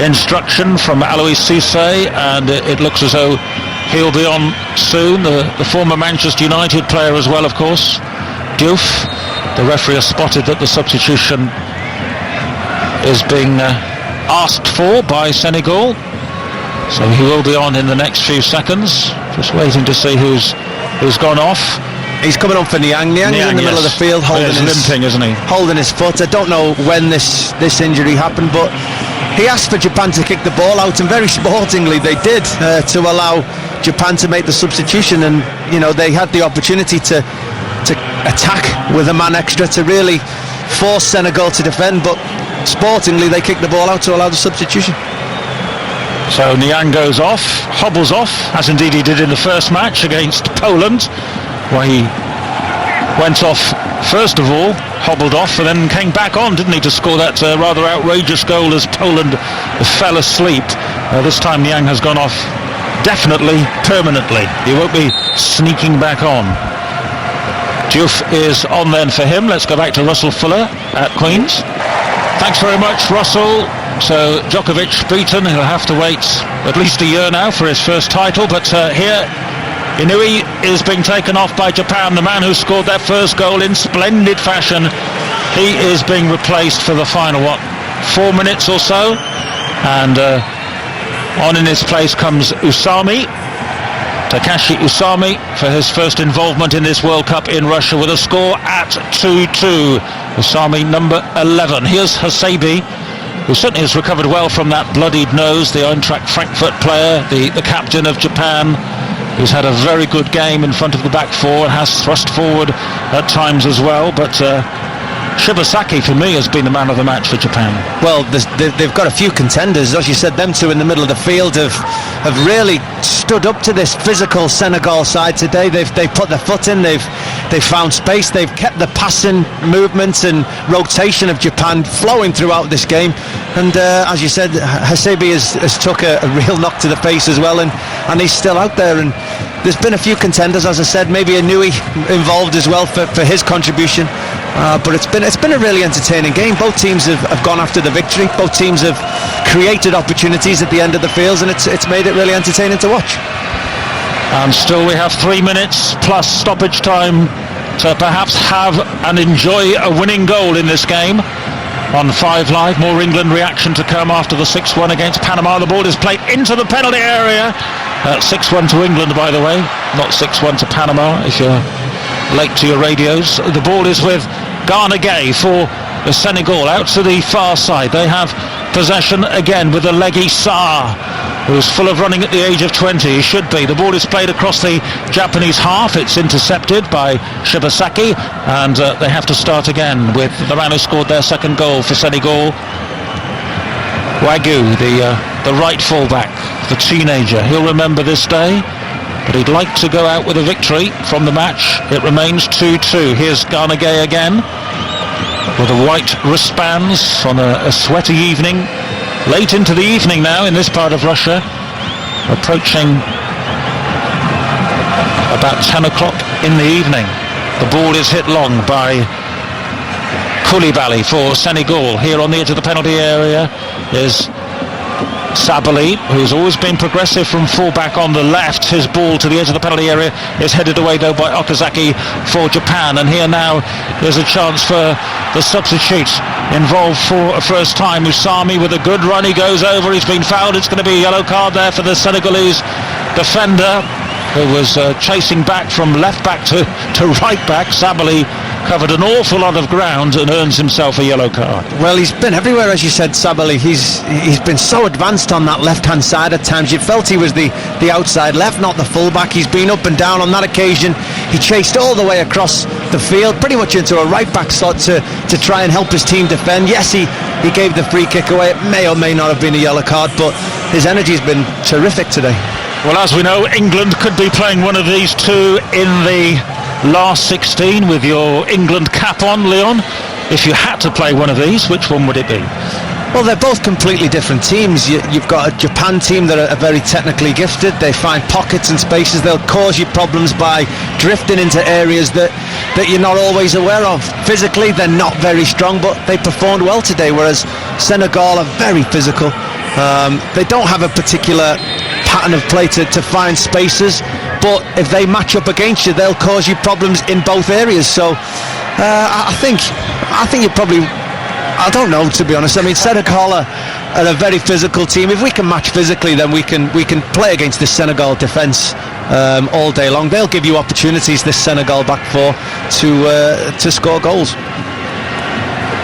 instruction from Alois Cisse, and it looks as though he'll be on soon. The former Manchester United player as well, of course, Diouf. The referee has spotted that the substitution is being asked for by Senegal, so he will be on in the next few seconds. Just waiting to see who's gone off. He's coming on for Niang. Niang's in the middle of the field, limping, isn't he? Holding his foot. I don't know when this injury happened, but he asked for Japan to kick the ball out, and very sportingly they did, to allow Japan to make the substitution. And they had the opportunity to attack with a man extra to really force Senegal to defend, but sportingly they kicked the ball out to allow the substitution. So Niang goes off, hobbles off, as indeed he did in the first match against Poland, where he went off first of all, hobbled off, and then came back on, didn't he, to score that rather outrageous goal as Poland fell asleep. This time Niang has gone off definitely, permanently. He won't be sneaking back on. Diouf is on then for him. Let's go back to Russell Fuller at Queen's. Thanks very much, Russell. So Djokovic beaten. He'll have to wait at least a year now for his first title, but here Inui is being taken off by Japan, the man who scored their first goal in splendid fashion. He is being replaced for the final 4 minutes or so, and on in his place comes Usami, Takashi Usami, for his first involvement in this World Cup in Russia, with a score at 2-2. Usami, number 11. Here's Hasebe, who certainly has recovered well from that bloodied nose, the Eintracht Frankfurt player, the captain of Japan, who's had a very good game in front of the back four and has thrust forward at times as well, but Shibasaki for me has been the man of the match for Japan. Well, they've got a few contenders, as you said. Them two in the middle of the field have really stood up to this physical Senegal side today. They've put their foot in, they've found space, they've kept the passing movements and rotation of Japan flowing throughout this game, and as you said, Hasebe has took a real knock to the face as well, and he's still out there. And there's been a few contenders, as I said, maybe Inui involved as well for his contribution, but it's been a really entertaining game. Both teams have gone after the victory. Both teams have created opportunities at the end of the fields, and it's made it really entertaining to watch. And still we have 3 minutes plus stoppage time to perhaps have and enjoy a winning goal in this game. On 5 Live, more England reaction to come after the 6-1 against Panama. The ball is played into the penalty area. 6-1 to England, by the way, not 6-1 to Panama if you're late to your radios. The ball is with Gana Gueye for the Senegal out to the far side. They have possession again with the leggy Sarr. who's full of running at the age of 20. He should be. The ball is played across the Japanese half. It's intercepted by Shibasaki, and they have to start again with the man who scored their second goal for Senegal, Wagyu, the right fullback, the teenager. He'll remember this day, but he'd like to go out with a victory from the match. It remains 2-2. Here's Garnagay again, with the white wristbands on a sweaty evening. Late into the evening now in this part of Russia, approaching about 10 o'clock in the evening. The ball is hit long by Koulibaly for Senegal. Here on the edge of the penalty area is Sabali, who's always been progressive from fullback on the left. His ball to the edge of the penalty area is headed away though by Okazaki for Japan, and here now there's a chance for the substitute involved for a first time. Usami with a good run, he goes over, he's been fouled. It's going to be a yellow card there for the Senegalese defender, who was chasing back from left back to right back. Sabali covered an awful lot of ground and earns himself a yellow card. Well, he's been everywhere, as you said, Sabali. He's been so advanced on that left-hand side at times. You felt he was the outside left, not the full-back. He's been up and down on that occasion. He chased all the way across the field, pretty much into a right-back slot to try and help his team defend. Yes, he gave the free kick away. It may or may not have been a yellow card, but his energy's been terrific today. Well, as we know, England could be playing one of these two in the last 16 with your England cap on, Leon. If you had to play one of these, which one would it be? Well, they're both completely different teams. You've got a Japan team that are very technically gifted. They find pockets and spaces. They'll cause you problems by drifting into areas that you're not always aware of. Physically, they're not very strong, but they performed well today, whereas Senegal are very physical. They don't have a particular pattern of play to find spaces, but if they match up against you, they'll cause you problems in both areas. So I think you probably, I don't know, to be honest. I mean, Senegal are a very physical team. If we can match physically, then we can play against this Senegal defence all day long. They'll give you opportunities, this Senegal back four, to score goals.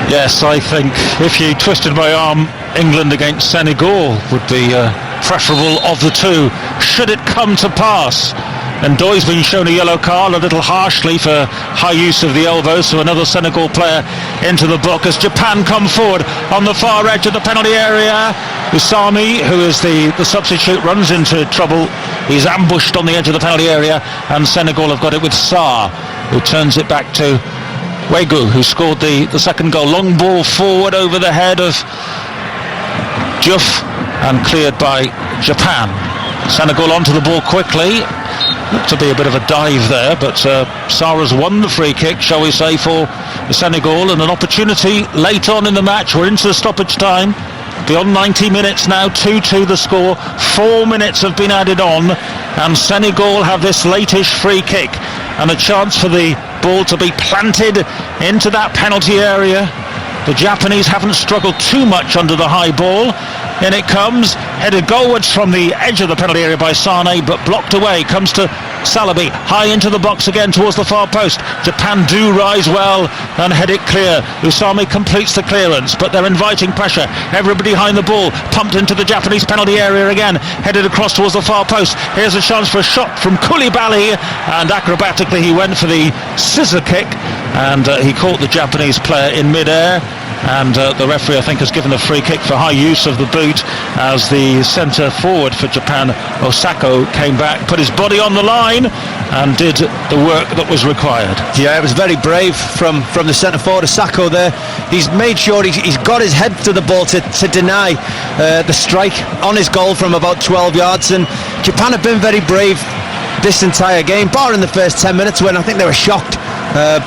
Yes, I think if you twisted my arm, England against Senegal would be preferable of the two, should it come to pass. And Doy's been shown a yellow card, a little harshly, for high use of the elbow, so another Senegal player into the book as Japan come forward on the far edge of the penalty area. Usami, who is the substitute, runs into trouble. He's ambushed on the edge of the penalty area, and Senegal have got it with Sarr, who turns it back to Wagyu, who scored the second goal. Long ball forward over the head of Diouf and cleared by Japan. Senegal onto the ball quickly. Looked to be a bit of a dive there, but Sarr has won the free kick, shall we say, for Senegal, and an opportunity late on in the match. We're into the stoppage time. Beyond 90 minutes now, 2-2 the score. 4 minutes have been added on, and Senegal have this latish free kick and a chance for the ball to be planted into that penalty area. The Japanese haven't struggled too much under the high ball. In it comes, headed goalwards from the edge of the penalty area by Sane, but blocked away. Comes to Salabi, high into the box again towards the far post. Japan do rise well and head it clear. Usami completes the clearance, but they're inviting pressure. Everybody behind the ball, pumped into the Japanese penalty area again, headed across towards the far post. Here's a chance for a shot from Koulibaly, and acrobatically he went for the scissor kick, and he caught the Japanese player in mid-air. And the referee, I think, has given a free kick for high use of the boot as the centre forward for Japan, Osako, came back, put his body on the line and did the work that was required. Yeah, it was very brave from the centre forward, Osako there. He's made sure he's got his head to the ball to deny the strike on his goal from about 12 yards. And Japan have been very brave this entire game, bar in the first 10 minutes when I think they were shocked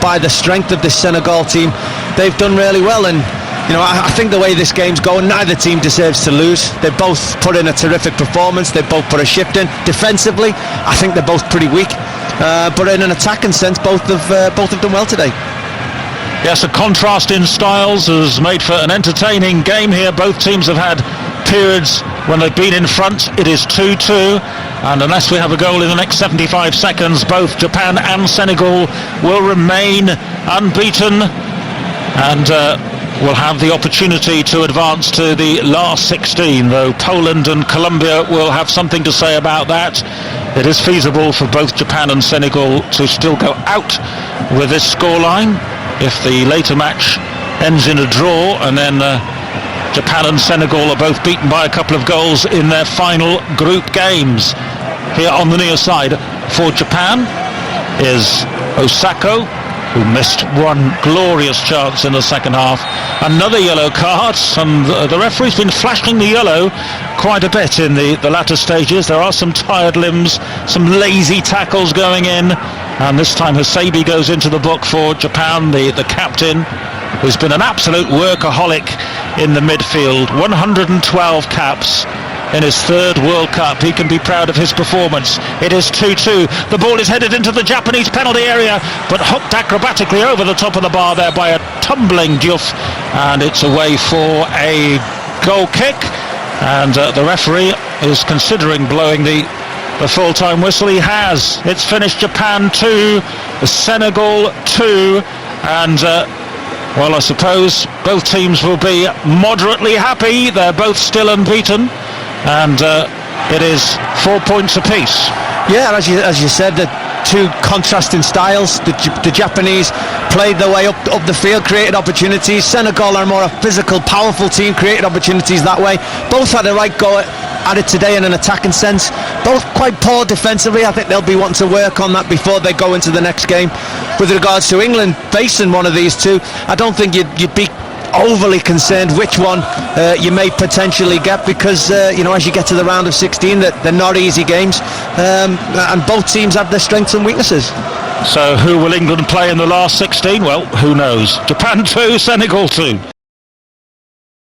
by the strength of this Senegal team. They've done really well, and I think the way this game's going, neither team deserves to lose. They both put in a terrific performance. They both put a shift in. Defensively, I think they're both pretty weak, but in an attacking sense, both have done well today. Yes, a contrast in styles has made for an entertaining game here. Both teams have had periods when they've been in front. It is 2-2, and unless we have a goal in the next 75 seconds, both Japan and Senegal will remain unbeaten. And will have the opportunity to advance to the last 16, though Poland and Colombia will have something to say about that. It is feasible for both Japan and Senegal to still go out with this scoreline if the later match ends in a draw, and then Japan and Senegal are both beaten by a couple of goals in their final group games. Here on the near side for Japan is Osako, who missed one glorious chance in the second half. Another yellow card, and the referee's been flashing the yellow quite a bit in the latter stages. There are some tired limbs, some lazy tackles going in, and this time Hasebe goes into the book for Japan, the captain, who's been an absolute workaholic in the midfield. 112 caps in his third World Cup. He can be proud of his performance. It is 2-2. The ball is headed into the Japanese penalty area, but hooked acrobatically over the top of the bar there by a tumbling Diouf, and it's away for a goal kick. And the referee is considering blowing the full-time whistle. He has. It's finished. Japan 2, Senegal 2, and well, I suppose both teams will be moderately happy. They're both still unbeaten, and it is 4 points apiece. Yeah, as you said, the two contrasting styles. The Japanese played their way up the field, created opportunities. Senegal are more a physical, powerful team, created opportunities that way. Both had a right go at it today in an attacking sense. Both quite poor defensively. I think they'll be wanting to work on that before they go into the next game. With regards to England facing one of these two, I don't think you'd be overly concerned which one you may potentially get, because as you get to the round of 16, that they're not easy games, and both teams have their strengths and weaknesses. So who will England play in the last 16? Well, who knows? Japan 2, Senegal 2.